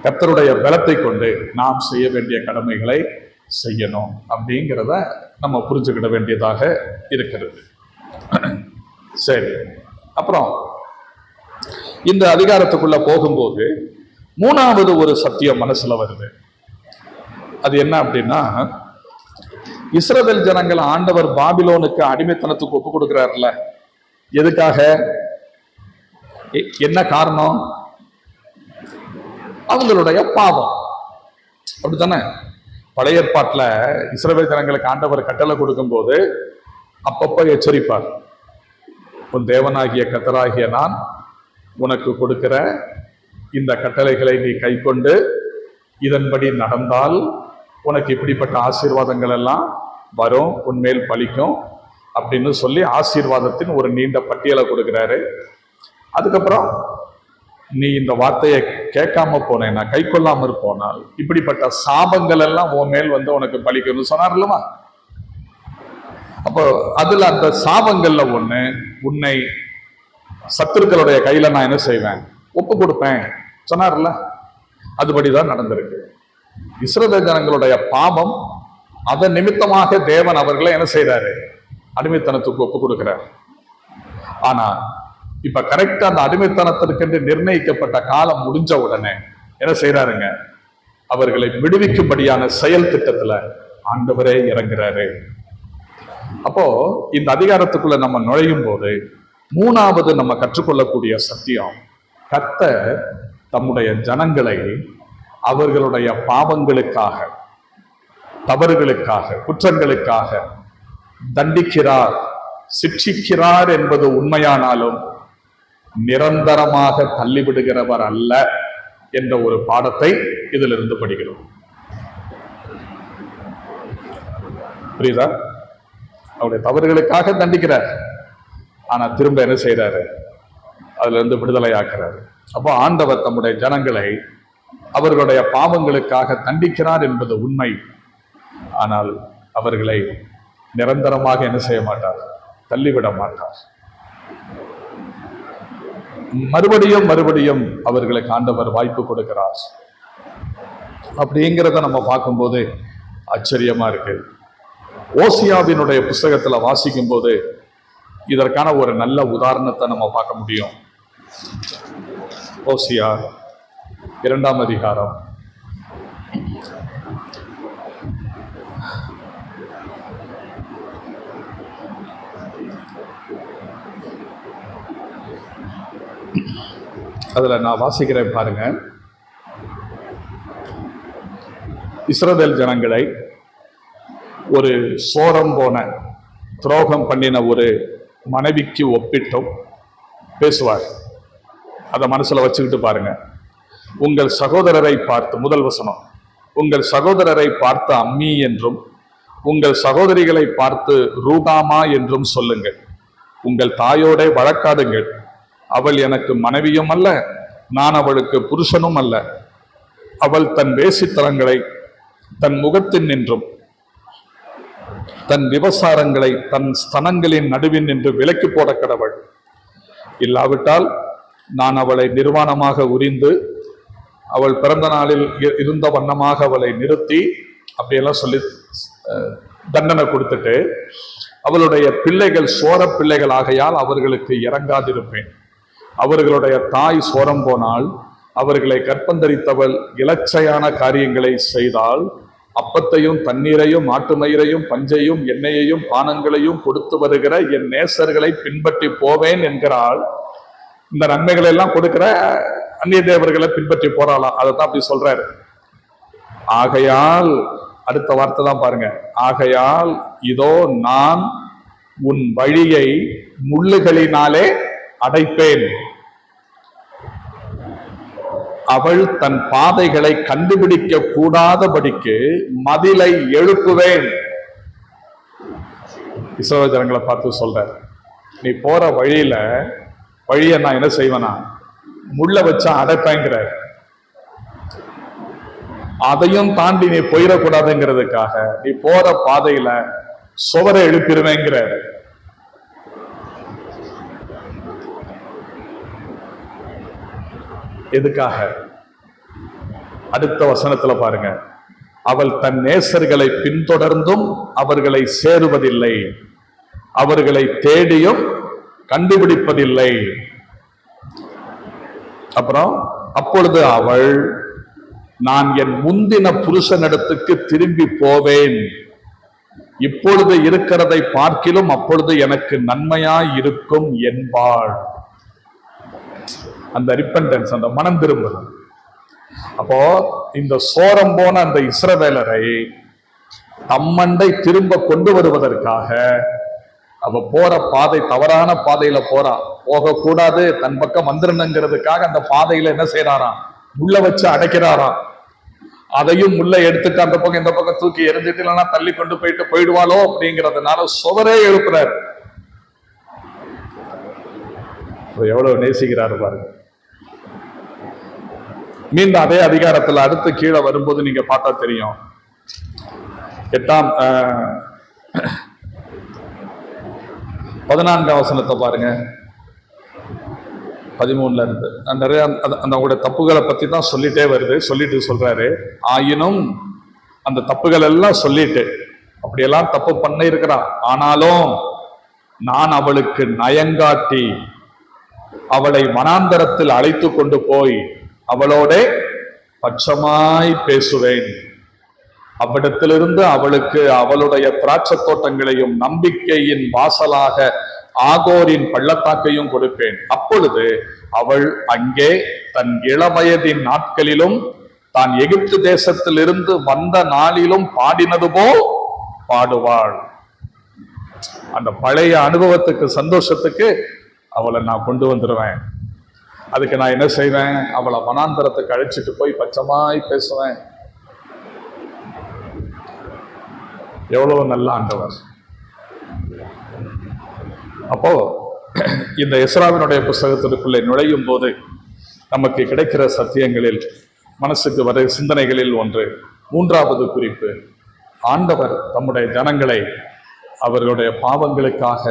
கர்த்தருடைய பலத்தை கொண்டு நாம் செய்ய வேண்டிய கடமைகளை செய்யணும் அப்படிங்கிறத நம்ம புரிஞ்சுக்கிட வேண்டியதாக இருக்கிறது. சரி, அப்புறம் இந்த அதிகாரத்துக்குள்ள போகும்போது மூணாவது ஒரு சத்தியம் மனசுல வருது. அது என்ன அப்படின்னா, இஸ்ரவேல் ஜனங்கள் ஆண்டவர் பாபிலோனுக்கு அடிமைத்தனத்துக்கு ஒப்பு கொடுக்கிறார்ல, எதுக்காக? என்ன காரணம்? அவங்களுடைய பாவம். அப்படித்தானே? பழைய ஏற்பாட்டுல இஸ்ரவேல் ஜனங்களுக்கு ஆண்டவர் கட்டளை கொடுக்கும் போது அப்பப்ப எச்சரிப்பார். உன் தேவனாகிய கர்த்தராகிய நான் உனக்கு கொடுக்கிற இந்த கட்டளைகளை நீ கை கொண்டு இதன்படி நடந்தால் உனக்கு இப்படிப்பட்ட ஆசீர்வாதங்கள் எல்லாம் வரும், உன்மேல் பலிக்கும் அப்படின்னு சொல்லி ஆசீர்வாதத்தின் ஒரு நீண்ட பட்டியலை கொடுக்கிறாரு. அதுக்கப்புறம் நீ இந்த வார்த்தையை கேட்காம போனேன்னா, கை கொள்ளாம போனால் இப்படிப்பட்ட சாபங்கள் எல்லாம் உன் மேல் வந்து உனக்கு பலிக்கும்னு சொன்னார் இல்லவா? அப்போ அதுல அந்த சாபங்கள்ல ஒண்ணு, உன்னை சத்துருக்களுடைய கையில நான் என்ன செய்வேன்? ஒப்பு கொடுப்பேன் சொன்னார்ல. அதுபடிதான் நடந்திருக்கு. இஸ்ரவேல் ஜனங்களுடைய பாவம், அதன் நிமித்தமாக தேவன் அவர்களை என்ன செய்யறாரு? அடிமைத்தனத்துக்கு ஒப்பு கொடுக்கிறார். ஆனா இப்ப கரெக்டா அந்த அடிமைத்தனத்திற்கு நிர்ணயிக்கப்பட்ட காலம் முடிஞ்ச உடனே என்ன செய்யறாருங்க? அவர்களை விடுவிக்கும்படியான செயல் திட்டத்துல ஆண்டவரே இறங்குறாரு. அப்போ இந்த அதிகாரத்துக்குள்ள நம்ம நுழையும் போது மூணாவது நம்ம கற்றுக்கொள்ளக்கூடிய சத்தியம், கர்த்தர் தம்முடைய ஜனங்களை அவர்களுடைய பாவங்களுக்காக, தவறுகளுக்காக, குற்றங்களுக்காக தண்டிக்கிறார், சிக்ஷிக்கிறார் என்பது உண்மையானாலும் நிரந்தரமாக தள்ளிவிடுகிறவர் அல்ல என்ற ஒரு பாடத்தை இதிலிருந்து படிக்கிறோம். புரியுதா? அவருடைய தவறுகளுக்காக தண்டிக்கிறார், ஆனா திரும்ப என்ன செய்யறாரு? அதுல இருந்து விடுதலை ஆக்குறாரு. அப்போ ஆண்டவர் தம்முடைய ஜனங்களை அவர்களுடைய பாவங்களுக்காக தண்டிக்கிறார் என்பது உண்மை. ஆனால் அவர்களை நிரந்தரமாக என்ன செய்ய மாட்டார், தள்ளிவிட மாட்டார். மறுபடியும் மறுபடியும் அவர்களுக்கு ஆண்டவர் வாய்ப்பு கொடுக்கிறார். அப்படிங்கிறத நம்ம பார்க்கும்போது ஆச்சரியமா இருக்கு. ஓசியாவினுடைய புஸ்தகத்துல வாசிக்கும் போது இதற்கான ஒரு நல்ல உதாரணத்தை நம்ம பார்க்க முடியும். ஓசியா 2ஆம் அதிகாரம் 'அதுல நான் வாசிக்கிறேன் பாருங்க. இஸ்ரவேல் ஜனங்களை ஒரு சோரம் போன துரோகம் பண்ணின ஒரு மனைவிக்கு ஒப்பிட்டும் பேசுவார். அதை மனசுல வச்சுக்கிட்டு பாருங்க. உங்கள் சகோதரரை பார்த்து, முதல் வசனம், உங்கள் சகோதரரை பார்த்து அம்மி என்றும் உங்கள் சகோதரிகளை பார்த்து ரூகாமா என்றும் சொல்லுங்கள். உங்கள் தாயோட வழக்காடுங்கள். அவள் எனக்கு மனைவியும் அல்ல, நான் அவளுக்கு புருஷனும் அல்ல. அவள் தன் வேசித்தலங்களை தன் முகத்தின் நின்றும் தன் விபசாரங்களை தன் ஸ்தனங்களின் நடுவின் நின்று விலக்கி போட கடவள். இல்லாவிட்டால் நான் அவளை நிர்வாணமாக உரிந்து அவள் பிறந்த நாளில் இருந்த வண்ணமாக அவளை நிறுத்தி அப்படியெல்லாம் சொல்லி தண்டனை கொடுத்துட்டு, அவளுடைய பிள்ளைகள் சோர பிள்ளைகள் ஆகையால் அவர்களுக்கு இறங்காதிருப்பேன். அவர்களுடைய தாய் சோரம் போனால் அவர்களை கற்பந்தரித்தவள் இலச்சையான காரியங்களை செய்தால் அப்பத்தையும் தண்ணீரையும் மாட்டு மயிரையும் பஞ்சையும் எண்ணெயையும் பானங்களையும் கொடுத்து வருகிற என் நேசர்களை பின்பற்றி போவேன் என்கிறாள். இந்த நன்மைகளை எல்லாம் கொடுக்கிற அந்நிய தேவர்களை பின்பற்றி போறாளாம். அதைத்தான் அப்படி சொல்றாரு. ஆகையால், அடுத்த வார்த்தை தான் பாருங்க, ஆகையால் இதோ நான் உன் வழியை முள்ளுகளினாலே அடைப்பேன். அவள் தன் பாதைகளை கண்டுபிடிக்க கூடாதபடிக்கு மதிலை எழுப்புவேன். இஸ்ரவேல் ஜனங்களை பார்த்து சொல்றார், நீ போற வழியை நான் என்ன செய்வேனா, முள்ள வச்சா அடைப்பேங்கிறார். அதையும் தாண்டி நீ போயிடக்கூடாதுங்கிறதுக்காக நீ போற பாதையில சுவரை எழுப்பிடுவேங்கிறார். எதுக்காக? அடுத்த வசனத்துல பாருங்க, அவள் தன் நேசர்களை பின்தொடர்ந்தும் அவர்களை சேருவதில்லை, அவர்களை தேடியும் கண்டுபிடிப்பதில்லை. அப்புறம் அப்பொழுது அவள், நான் என் முந்தின புருஷனிடத்துக்கு திரும்பி போவேன், இப்பொழுது இருக்கிறதை பார்க்கிலும் அப்பொழுது எனக்கு நன்மையாய் இருக்கும் என்பாள். அந்த ரிப்பெண்டன்ஸ், அந்த மனம் திரும்புதல். அப்போ இந்த சோரம் போன அந்த இஸ்ரவேலரை தம்மண்டை திரும்ப கொண்டு வருவதற்காக அவ போற பாதை தவறான பாதையில போறா, போகக்கூடாது, தன் பக்கம் வந்துருணுங்கிறதுக்காக அந்த பாதையில என்ன செய்யறாராம், முள்ள வச்சு அடைக்கிறாராம். அதையும் முள்ள எடுத்துட்டு அந்த பக்கம் இந்த பக்கம் தூக்கி எரிஞ்சிட்டு இல்லைன்னா தள்ளி கொண்டு போயிடுவாளோ அப்படிங்கிறதுனால சுவரே எழுப்புறாரு. எவ்வளவு நேசிக்கிறாரு பாருங்க. மீண்டும் அதே அதிகாரத்துல அடுத்து கீழே வரும்போது நீங்க பார்த்தா தெரியும். 14ஆம் வசனத்தை பாருங்க, 13ல இருந்து நிறைய அந்த தப்புகளை பத்தி தான் சொல்லிட்டே வருது. சொல்லிட்டு சொல்றாரு, ஆயினும் அந்த தப்புகள் எல்லாம் சொல்லிட்டு அப்படியெல்லாம் தப்பு பண்ண இருக்கிறான், ஆனாலும் நான் அவளுக்கு நயங்காட்டி அவளை வனாந்தரத்தில் அழைத்து கொண்டு போய் அவளோட பட்சமாய் பேசுவேன். அவ்விடத்திலிருந்து அவளுக்கு அவளுடைய திராட்சை தோட்டங்களையும் நம்பிக்கையின் வாசலாக ஆகோரின் பள்ளத்தாக்கையும் கொடுப்பேன். அப்பொழுது அவள் அங்கே தன் இளவயதின் நாட்களிலும் தான் எகிப்து தேசத்திலிருந்து வந்த நாளிலும் பாடினது போல் பாடுவாள். அந்த பழைய அனுபவத்துக்கு, சந்தோஷத்துக்கு அவளை நான் கொண்டு வந்துடுவேன். அதுக்கு நான் என்ன செய்வேன், அவளை வனாந்தரத்துக்கு அழைச்சிட்டு போய் பச்சமாய் பேசுவேன். எவ்வளவு நல்ல ஆண்டவர். அப்போ இந்த எஸ்ராவினுடைய புஸ்தகத்திற்குள்ளே நுழையும் போது நமக்கு கிடைக்கிற சத்தியங்களில் மனசுக்கு வர சிந்தனைகளில் ஒன்று, மூன்றாவது குறிப்பு, ஆண்டவர் தம்முடைய ஜனங்களை அவர்களுடைய பாவங்களுக்காக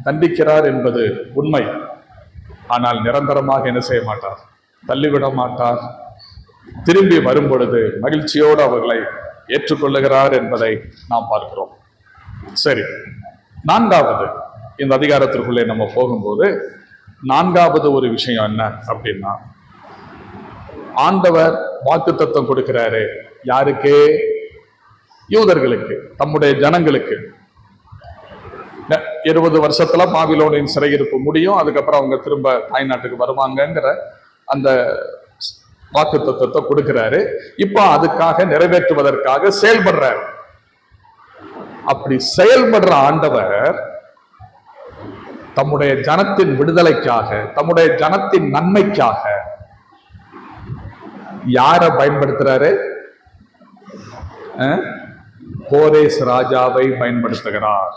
தண்டிக்கிறார் என்பது உண்மை. ஆனால் நிரந்தரமாக என்ன செய்ய மாட்டார், தள்ளிவிட மாட்டார். திரும்பி வரும் பொழுது மகிழ்ச்சியோடு அவர்களை ஏற்றுக்கொள்ளுகிறார் என்பதை நாம் பார்க்கிறோம். சரி, நான்காவது, இந்த அதிகாரத்திற்குள்ளே நம்ம போகும்போது நான்காவது ஒரு விஷயம் என்ன அப்படின்னா, ஆண்டவர் வாக்குத்தத்தம் கொடுக்கிறாரு. யாருக்கு? யூதர்களுக்கு, தம்முடைய ஜனங்களுக்கு. 20 வருஷத்துல பாபிலோனின் சிறையிருப்பு முடியும், அதுக்கப்புறம் அவங்க திரும்ப தாய்நாட்டுக்கு வருவாங்கங்கிற அந்த வாக்குத்தத்தத்தை கொடுக்கிறாரு. இப்போ அதுக்காக நிறைவேற்றுவதற்காக செயல்படுறாரு. அப்படி செயல்படுற ஆண்டவர் தம்முடைய ஜனத்தின் விடுதலைக்காக, தம்முடைய ஜனத்தின் நன்மைக்காக யாரை பயன்படுத்துறாரு? கோரேஸ் ராஜாவை பயன்படுத்துகிறார்.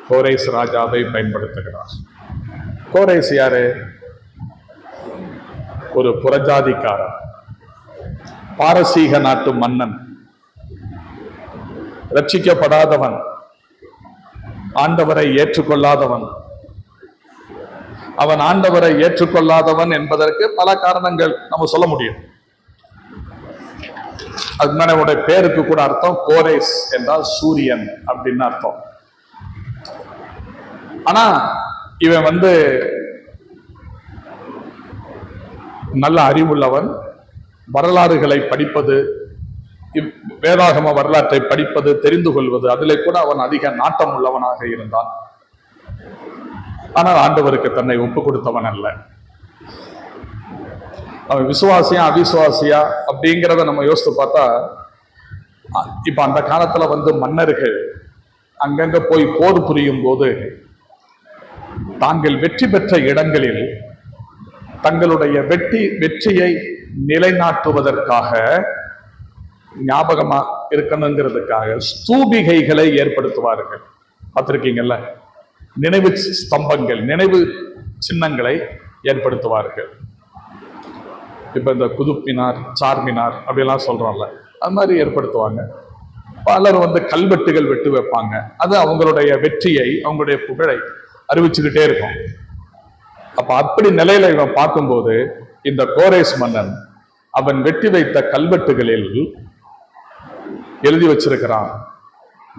கோரேஸ் ராஜாவை பயன்படுத்துகிறார். கோரேஸ் யாரு? ஒரு புறஜாதிக்காரன், பாரசீக நாட்டு மன்னன், ரட்சிக்கப்படாதவன், ஆண்டவரை ஏற்றுக்கொள்ளாதவன். அவன் ஆண்டவரை ஏற்றுக்கொள்ளாதவன் என்பதற்கு பல காரணங்கள் நம்ம சொல்ல முடியும். அதனுடைய பேருக்கு கூட அர்த்தம் கோரேஸ் என்றால் சூரியன் அப்படின்னு அர்த்தம். ஆனா இவன் நல்ல அறிவுள்ளவன், வரலாறுகளை படிப்பது, வேதாகம வரலாற்றை படிப்பது, தெரிந்து கொள்வது, அதிலே கூட அவன் அதிக நாட்டம் உள்ளவனாக இருந்தான். ஆனால் ஆண்டவருக்கு தன்னை ஒப்பு கொடுத்தவன் அல்ல. அவன் விசுவாசியா அவிசுவாசியா அப்படிங்கிறத நம்ம யோசித்து பார்த்தா, இப்ப அந்த காலத்துல மன்னர்கள் அங்கங்க போய் போர் புரியும் போது தாங்கள் வெற்றி பெற்ற இடங்களில் தங்களுடைய வெற்றியை நிலைநாட்டுவதற்காக, ஞாபகமா இருக்கணுங்கிறதுக்காக ஸ்தூபிகைகளை ஏற்படுத்துவார்கள். பார்த்திருக்கீங்கல்ல, நினைவு ஸ்தம்பங்கள், நினைவு சின்னங்களை ஏற்படுத்துவார்கள். இப்ப இந்த குதுப்பினார், சார்மினார் அப்படிலாம் சொல்றோம்ல, அது மாதிரி ஏற்படுத்துவாங்க. பலர் கல்வெட்டுகள் வெட்டு வைப்பாங்க. அது அவங்களுடைய வெற்றியை, அவங்களுடைய புகழை அறிவிச்சுக்கிட்டே இருக்கும். அப்ப அப்படி நிலையில இவன் பார்க்கும்போது, இந்த கோரேஸ் மன்னன் அவன் வெட்டி வைத்த கல்வெட்டுகளில் எழுதி வச்சிருக்கிறான்,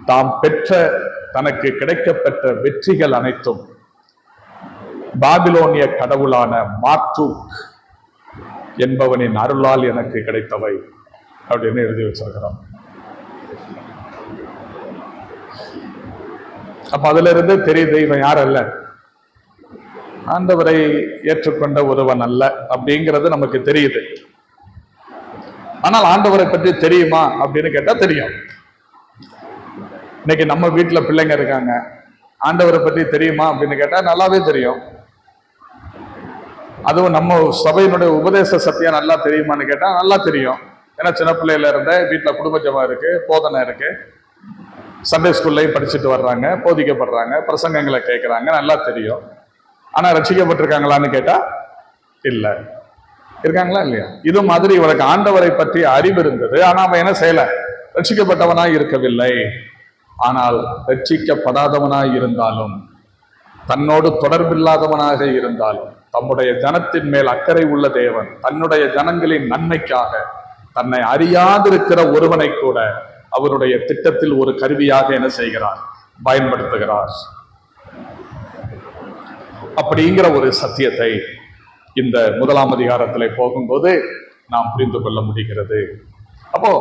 தாம் பெற்ற, தனக்கு கிடைக்கப்பெற்ற வெற்றிகள் அனைத்தும் பாபிலோனிய கடவுளான மார்டூக் என்பவனின் அருளால் எனக்கு கிடைத்தவை அப்படின்னு எழுதி வச்சிருக்கிறான். அப்ப அதுல இருந்து தெரியுது இவன் யார் அல்ல, ஆண்டவரை ஏற்றுக்கொண்ட ஒருவன் அல்ல அப்படிங்கிறது நமக்கு தெரியுது. ஆனால் ஆண்டவரை பற்றி தெரியுமா அப்படின்னு கேட்டா தெரியும். இன்னைக்கு நம்ம வீட்டுல பிள்ளைங்க இருக்காங்க, ஆண்டவரை பற்றி தெரியுமா அப்படின்னு கேட்டா நல்லாவே தெரியும். அதுவும் நம்ம சபையினுடைய உபதேச சத்தியம் நல்லா தெரியுமான்னு கேட்டா நல்லா தெரியும். ஏன்னா சின்ன பிள்ளையில இருந்த வீட்டுல குடும்ப ஜெபம் இருக்கு, போதனை இருக்கு, சண்டே ஸ்கூல்லையும் படிச்சுட்டு வர்றாங்க, போதிக்கப்படுறாங்க, பிரசங்கங்களை கேட்கிறாங்க, நல்லா தெரியும். ஆனா ரட்சிக்கப்பட்டிருக்காங்களான்னு கேட்டா இல்ல. இருக்காங்களா இல்லையா? இது மாதிரி இவருக்கு ஆண்டவரை பற்றி அறிவு இருந்தது, ஆனா அவன் என்ன செய்யல, ரட்சிக்கப்பட்டவனாய் இருக்கவில்லை. ஆனால் ரட்சிக்கப்படாதவனாய் இருந்தாலும், தன்னோடு தொடர்பில்லாதவனாக இருந்தாலும், தம்முடைய ஜனத்தின் மேல் அக்கறை உள்ள தேவன் தன்னுடைய ஜனங்களின் நன்மைக்காக தன்னை அறியாதிருக்கிற ஒருவனை கூட அவருடைய திட்டத்தில் ஒரு கருவியாக என்ன செய்கிறார், பயன்படுத்துகிறார். அப்படிங்கிற ஒரு சத்தியத்தை இந்த 1ஆம் அதிகாரத்தில் போகும்போது நாம் புரிந்து கொள்ள முடிகிறது. அப்போ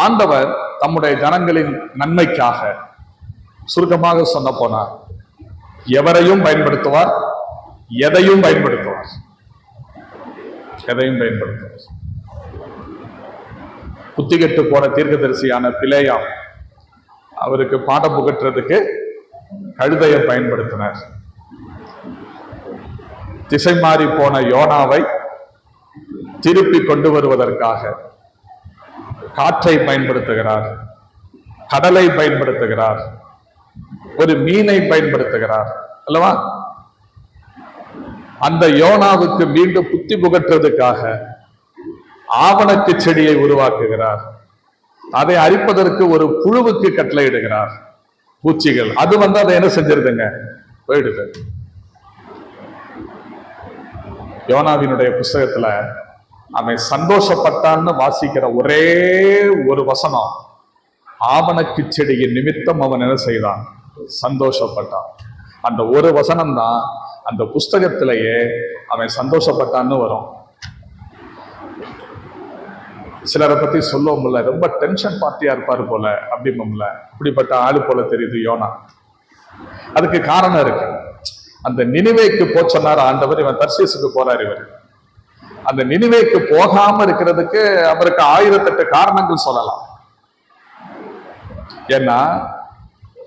ஆண்டவர் தம்முடைய ஜனங்களின் நன்மைக்காக, சுருக்கமாக சொன்ன போனார், எவரையும் பயன்படுத்துவார், எதையும் பயன்படுத்துவார், எதையும் பயன்படுத்துவார். புத்திகெட்டு போன தீர்க்கதரிசியான பிலேயாம், அவருக்கு பாடம் புகட்டுறதுக்கு கழுதையை பயன்படுத்தினார். திசை மாறி போன யோனாவை திருப்பி கொண்டு வருவதற்காக காற்றை பயன்படுத்துகிறார், கடலை பயன்படுத்துகிறார், ஒரு மீனை பயன்படுத்துகிறார் அல்லவா? அந்த யோனாவுக்கு மீண்டும் புத்தி புகற்றுறதுக்காக ஆவணக்கு செடியை உருவாக்குகிறார். அதை அரிப்பதற்கு ஒரு புழுவுக்கு கட்டளையிடுகிறார். பூச்சிகள் அது அதை என்ன செஞ்சிருதுங்க, போயிடுது. யோனாவினுடைய புஸ்தகத்துல அவன் சந்தோஷப்பட்டான்னு வாசிக்கிற ஒரே ஒரு வசனம், ஆவணக்கு செடியின் நிமித்தம் அவன் என்ன செய்தான், சந்தோஷப்பட்டான். அந்த ஒரு வசனம் தான் அந்த புஸ்தகத்திலேயே அவன் சந்தோஷப்பட்டான்னு வரும். சிலரை பத்தி சொல்லுவோம்ல, ரொம்ப டென்ஷன் பார்ட்டியா இருப்பாரு போல அப்படிம்போம்ல, அப்படிப்பட்ட ஆளு போல தெரியுது யோனா. அதுக்கு காரணம் இருக்கு. அந்த நினிவேக்கு போச்சொன்னார் ஆண்டவர், இவன் தர்சீசுக்கு போறாரு. இவர் அந்த நினிவேக்கு போகாம இருக்கிறதுக்கு அவருக்கு 1008 காரணங்கள் சொல்லலாம். ஏன்னா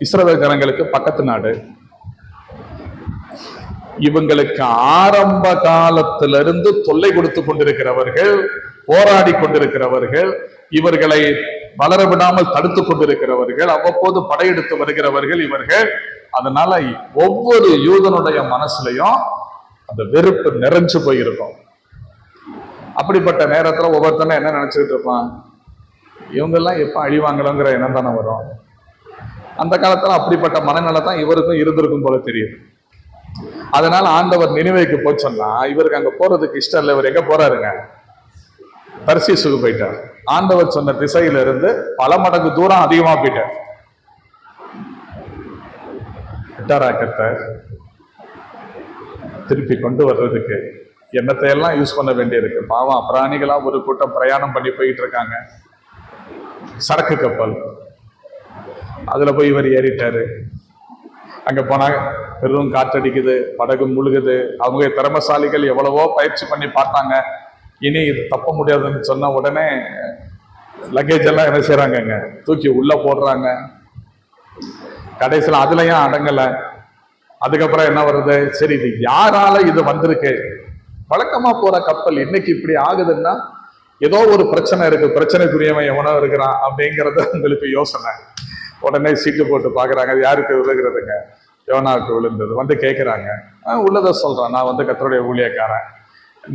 இஸ்ரவேல் ஜனங்களுக்கு பக்கத்து நாடு, இவங்களுக்கு ஆரம்ப காலத்திலிருந்து தொல்லை கொடுத்து கொண்டிருக்கிறவர்கள், போராடி கொண்டிருக்கிறவர்கள், இவர்களை வளர விடாமல் தடுத்து கொண்டிருக்கிறவர்கள், அவ்வப்போது படையெடுத்து வருகிறவர்கள் இவர்கள். அதனால ஒவ்வொரு யூதனுடைய மனசுலையும் அந்த வெறுப்பு நிறைஞ்சு போயிருக்கும். அப்படிப்பட்ட நேரத்துல ஒவ்வொருத்தனும் என்ன நினைச்சுக்கிட்டு இருப்பான், இவங்கெல்லாம் எப்ப அழிவாங்களோங்கிற எண்ணம் தானே வரும். அந்த காலத்துல அப்படிப்பட்ட மனநிலை தான் இவருக்கும் இருந்திருக்கும் போல தெரியுது. அதனால ஆண்டவர் நினிவேக்கு போச்சோன்னா இவருக்கு அங்க போறதுக்கு இஷ்டம் இல்லை. இவர் எங்க போறாருங்க, தர்சீசுக்கு போயிட்டார். ஆண்டவர் சொன்ன திசையில இருந்து பல மடங்கு தூரம் அதிகமா போயிட்டார். கர்த்தர் திருப்பி கொண்டு வர்றதுக்கு எண்ணத்தை எல்லாம் யூஸ் பண்ண வேண்டியிருக்கு. பாவம் அப்ராணிகளா ஒரு கூட்டம் பிரயாணம் பண்ணி போயிட்டு இருக்காங்க. சரக்கு கப்பல் அதுல போய் இவர் ஏறிட்டாரு. அங்க போனா பெரும் காற்றடிக்குது, படகு முழுகுது. அவங்க திறமசாலிகள் எவ்வளவோ பயிற்சி பண்ணி பார்த்தாங்க. இனி இது தப்ப முடியாதுன்னு சொன்ன உடனே லக்கேஜ் எல்லாம் என்ன செய்யறாங்க, தூக்கி உள்ள போடுறாங்க. கடைசியில் அதுலயும் அடங்கல. அதுக்கப்புறம் என்ன வருது, சரி இது யாரால இது வந்திருக்கு, வழக்கமா போற கப்பல் இன்னைக்கு இப்படி ஆகுதுன்னா ஏதோ ஒரு பிரச்சனை இருக்கு, பிரச்சனைக்குரியவன் எவனோ இருக்கிறான் அப்படிங்கறது உங்களுக்கு யோசனை. உடனே சீட்டு போட்டு பாக்குறாங்க, அது யாருக்கு விழுகிறதுங்க, யோனாவுக்கு விழுந்தது. வந்து கேட்கிறாங்க, உள்ளதை சொல்றான், நான் கர்த்தருடைய ஊழியக்காரன்,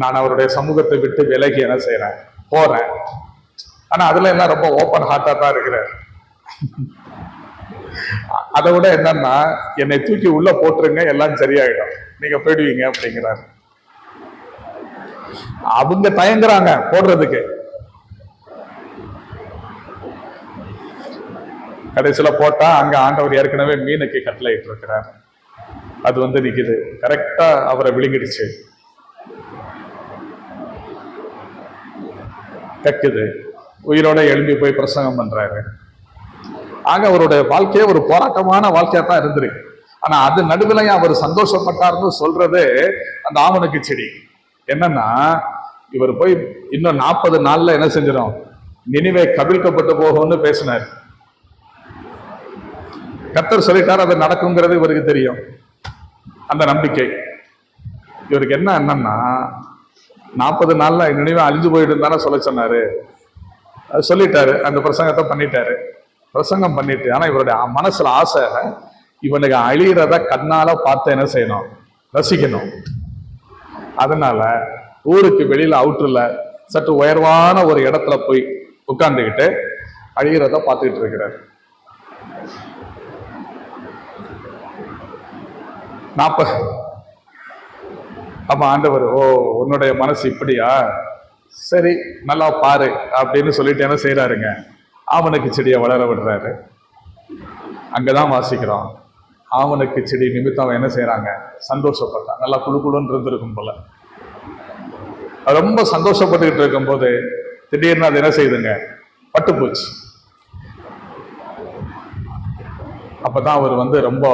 நான் அவருடைய சமூகத்தை விட்டு விலகி என்ன செய்யறேன், போறேன். ஆனா அதுல எல்லாம் ரொம்ப ஓப்பன் ஹார்ட்டா தான் இருக்கிறார். அதை விட என்னன்னா, என்னை தூக்கி உள்ள போட்டுருங்க, எல்லாம் சரியாயிடும், நீங்க போயிடுவீங்க அப்படிங்கிறாரு. அவங்க தயங்குறாங்க போடுறதுக்கு. கடைசியில போட்டா அங்க ஆண்டவர் ஏற்கனவே மீனுக்கு கட்டளையிட்டு இருக்கிறார். அது நிக்குது, கரெக்டா அவரை விழுங்கிடுச்சு, கக்குது. உயிரோட எழும்பி போய் பிரசங்கம் பண்றாரு. ஆக அவருடைய வாழ்க்கையே ஒரு போராட்டமான வாழ்க்கையா தான் இருந்திருக்கு. ஆனா அது நடுவிலையும் அவர் சந்தோஷப்பட்டார்னு சொல்றது அந்த ஆவணக்கு செடி. என்னன்னா, இவர் போய் இன்னும் 40 நாள்ல என்ன செஞ்சிடும், நினிவே கவிழ்க்கப்பட்டு போகும்னு பேசினார். கர்த்தர் சொல்லிட்டார், அது நடக்குங்கிறது இவருக்கு தெரியும், அந்த நம்பிக்கை இவருக்கு. என்னன்னா 40 நாள்ல நினைவே அழிஞ்சு போயிட்டு தானே சொல்ல சொன்னாரு. அது சொல்லிட்டாரு, அந்த பிரசங்கத்தை பண்ணிட்டாரு, பிரசங்கம் பண்ணிட்டு. ஆனா இவருடைய மனசுல ஆசை, இவனுக்கு அழிகிறத கண்ணால பார்த்து என்ன செய்யணும், ரசிக்கணும். அதனால ஊருக்கு வெளியில அவுட்டர்ல சற்று உயர்வான ஒரு இடத்துல போய் உட்கார்ந்துக்கிட்டு அழிகிறத பார்த்துக்கிட்டு இருக்கிறார். 40. அப்ப ஆண்டவர், ஓ உன்னுடைய மனசு இப்படியா, சரி நல்லா பாரு அப்படின்னு சொல்லிட்டு என்ன செய்யறாருங்க, ஆவணக்கு செடியை வளர விடுறாரு. அங்கதான் வாசிக்கிறோம், ஆவணக்கு செடி நிமித்தம் என்ன செய்யறாங்க, சந்தோஷப்பட்டான். நல்லா குழு குழுன்னு இருந்திருக்கும் போல. ரொம்ப சந்தோஷப்பட்டுக்கிட்டு இருக்கும் போது திடீர்னு அது என்ன செய்யுதுங்க, பட்டு போச்சு. அப்பதான் அவர் ரொம்ப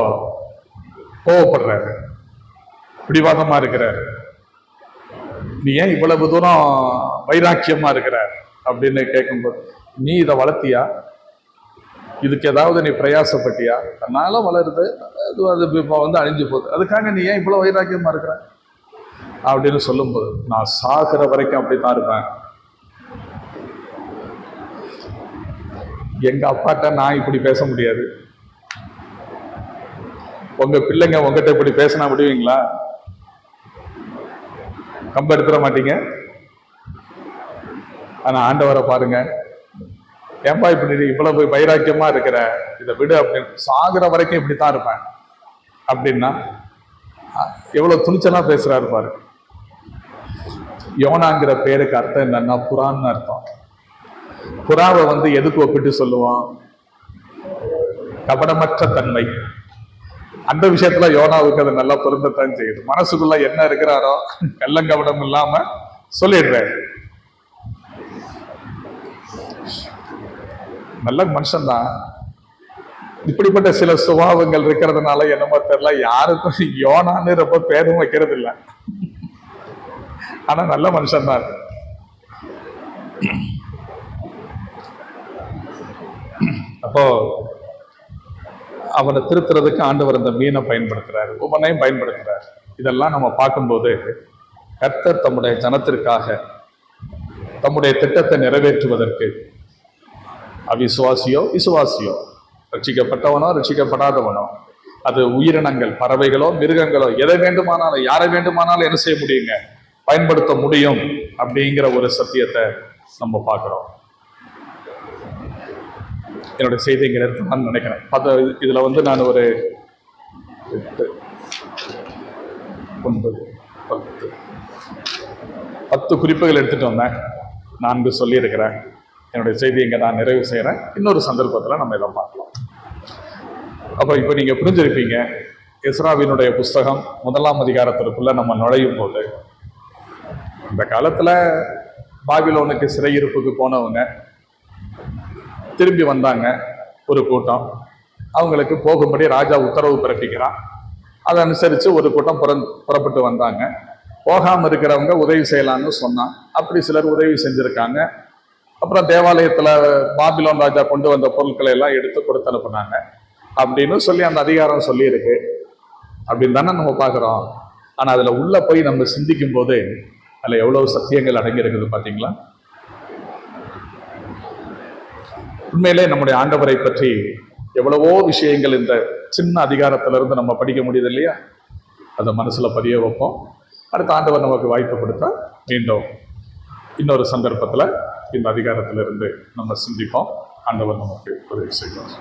கோவப்படுறாரு, பிடிவாதமா இருக்கிறாரு. நீ ஏன் இவ்வளவு தூரம் வைராக்கியமா இருக்கிற அப்படின்னு கேட்கும்போது, நீ இதை வளர்த்தியா, இதுக்கு ஏதாவது நீ பிரயாசப்பட்டியா, அதனால வளருது, அது இப்போ அழிஞ்சு போகுது, அதுக்காக நீ ஏன் இவ்வளவு வைராக்கியமா இருக்கிற அப்படின்னு சொல்லும்போது, நான் சாகிற வரைக்கும் அப்படித்தான் இருப்பேன். எங்க அப்பாட்ட நான் இப்படி பேச முடியாது. உங்க பிள்ளைங்க உங்ககிட்ட இப்படி பேசினா விடுவீங்களா? கம்பு எடுத்துட மாட்டீங்க. ஆனா ஆண்டவரை பாருங்க, ஏன்பா இப்படி இவ்வளவு வைராக்கியமா இருக்கிற, இதை விடு அப்படின்னு, சாகுற வரைக்கும் இப்படித்தான் இருப்பேன் அப்படின்னா எவ்வளவு துணிச்சலா பேசுறாரு பாரு. யோனாங்கிற பேருக்கு அர்த்தம் என்னன்னா புறான்னு அர்த்தம். புறாவை எதுக்கு ஒப்பிட்டு சொல்லுவோம்? கபடமற்ற தன்மை. அந்த விஷயத்துல யோனாவுக்கு அது நல்லா பொருந்தத்தான் செய்யுது. மனசுக்குள்ள என்ன இருக்கிறாரோ கள்ளங்கபடம் இல்லாம சொல்லிடுறாரு. நல்ல மனுஷன்தான். இப்படிப்பட்ட சில சுபாவங்கள் இருக்கிறதுனால என்னமோ தெரியல, யாருக்கும் யோனான்னு ரொம்ப பேரும் வைக்கிறது இல்லை. ஆனா நல்ல மனுஷன் தான். அப்போ அவனை திருத்துறதுக்கு ஆண்டவர் அந்த மீனை பயன்படுத்துறாரு, ஒவ்வொன்றையும் பயன்படுத்துறாரு. இதெல்லாம் நம்ம பார்க்கும்போது கர்த்தர் தம்முடைய ஜனத்திற்காக தம்முடைய திட்டத்தை நிறைவேற்றுவதற்கு அவிசுவாசியோ விசுவாசியோ, ரட்சிக்கப்பட்டவனோ ரட்சிக்கப்படாதவனோ, அது உயிரினங்கள், பறவைகளோ மிருகங்களோ, எதை வேண்டுமானாலும் யாரை வேண்டுமானாலும் என்ன செய்ய முடியுங்க, பயன்படுத்த முடியும் அப்படிங்கிற ஒரு சத்தியத்தை நம்ம பார்க்கிறோம். என்னுடைய செய்தி இங்க நான் நினைக்கிறேன். இதுல நான் ஒரு 8, 9, 10 குறிப்புகள் எடுத்துட்டு வந்தேன். 4 சொல்லியிருக்கிறேன். என்னுடைய செய்தி இங்க நான் நிறைவு செய்யறேன். இன்னொரு சந்தர்ப்பத்துல நம்ம இதை பார்க்கலாம். அப்ப இப்ப நீங்க புரிஞ்சிருப்பீங்க, எஸ்ராவினுடைய புஸ்தகம் 1ஆம் அதிகாரத்திற்குள்ள நம்ம நுழையும் போது, இந்த காலத்துல பாபிலோனுக்கு சிறையிருப்புக்கு போனவங்க திரும்பி வந்தாங்க. ஒரு கூட்டம் அவங்களுக்கு போகும்படி ராஜா உத்தரவு பிறப்பிக்கிறான். அதை அனுசரித்து ஒரு கூட்டம் புறப்பட்டு வந்தாங்க. போகாமல் இருக்கிறவங்க உதவி செய்யலான்னு சொன்னான். அப்படி சிலர் உதவி செஞ்சுருக்காங்க. அப்புறம் தேவாலயத்தில் பாபிலோன் ராஜா கொண்டு வந்த பொருட்களை எல்லாம் எடுத்து கொடுத்து அனுப்புனாங்க அப்படின்னு சொல்லி அந்த அதிகாரம் சொல்லியிருக்கு. அப்படின்னு தானே நம்ம பார்க்குறோம். ஆனால் அதில் உள்ள போய் நம்ம சிந்திக்கும் போது அதில் எவ்வளவு சத்தியங்கள் அடங்கி இருக்குது பார்த்தீங்களா? உண்மையிலே நம்முடைய ஆண்டவரை பற்றி எவ்வளவோ விஷயங்கள் இந்த சின்ன அதிகாரத்திலிருந்து நம்ம படிக்க முடியுது இல்லையா? அதை மனசுல பதிய வைப்போம். அடுத்த ஆண்டவர் நமக்கு வாய்ப்பு கொடுத்தா மீண்டும் இன்னொரு சந்தர்ப்பத்தில் இந்த அதிகாரத்திலிருந்து நம்ம சிந்திப்போம். ஆண்டவர் நமக்கு உதவி செய்வார்.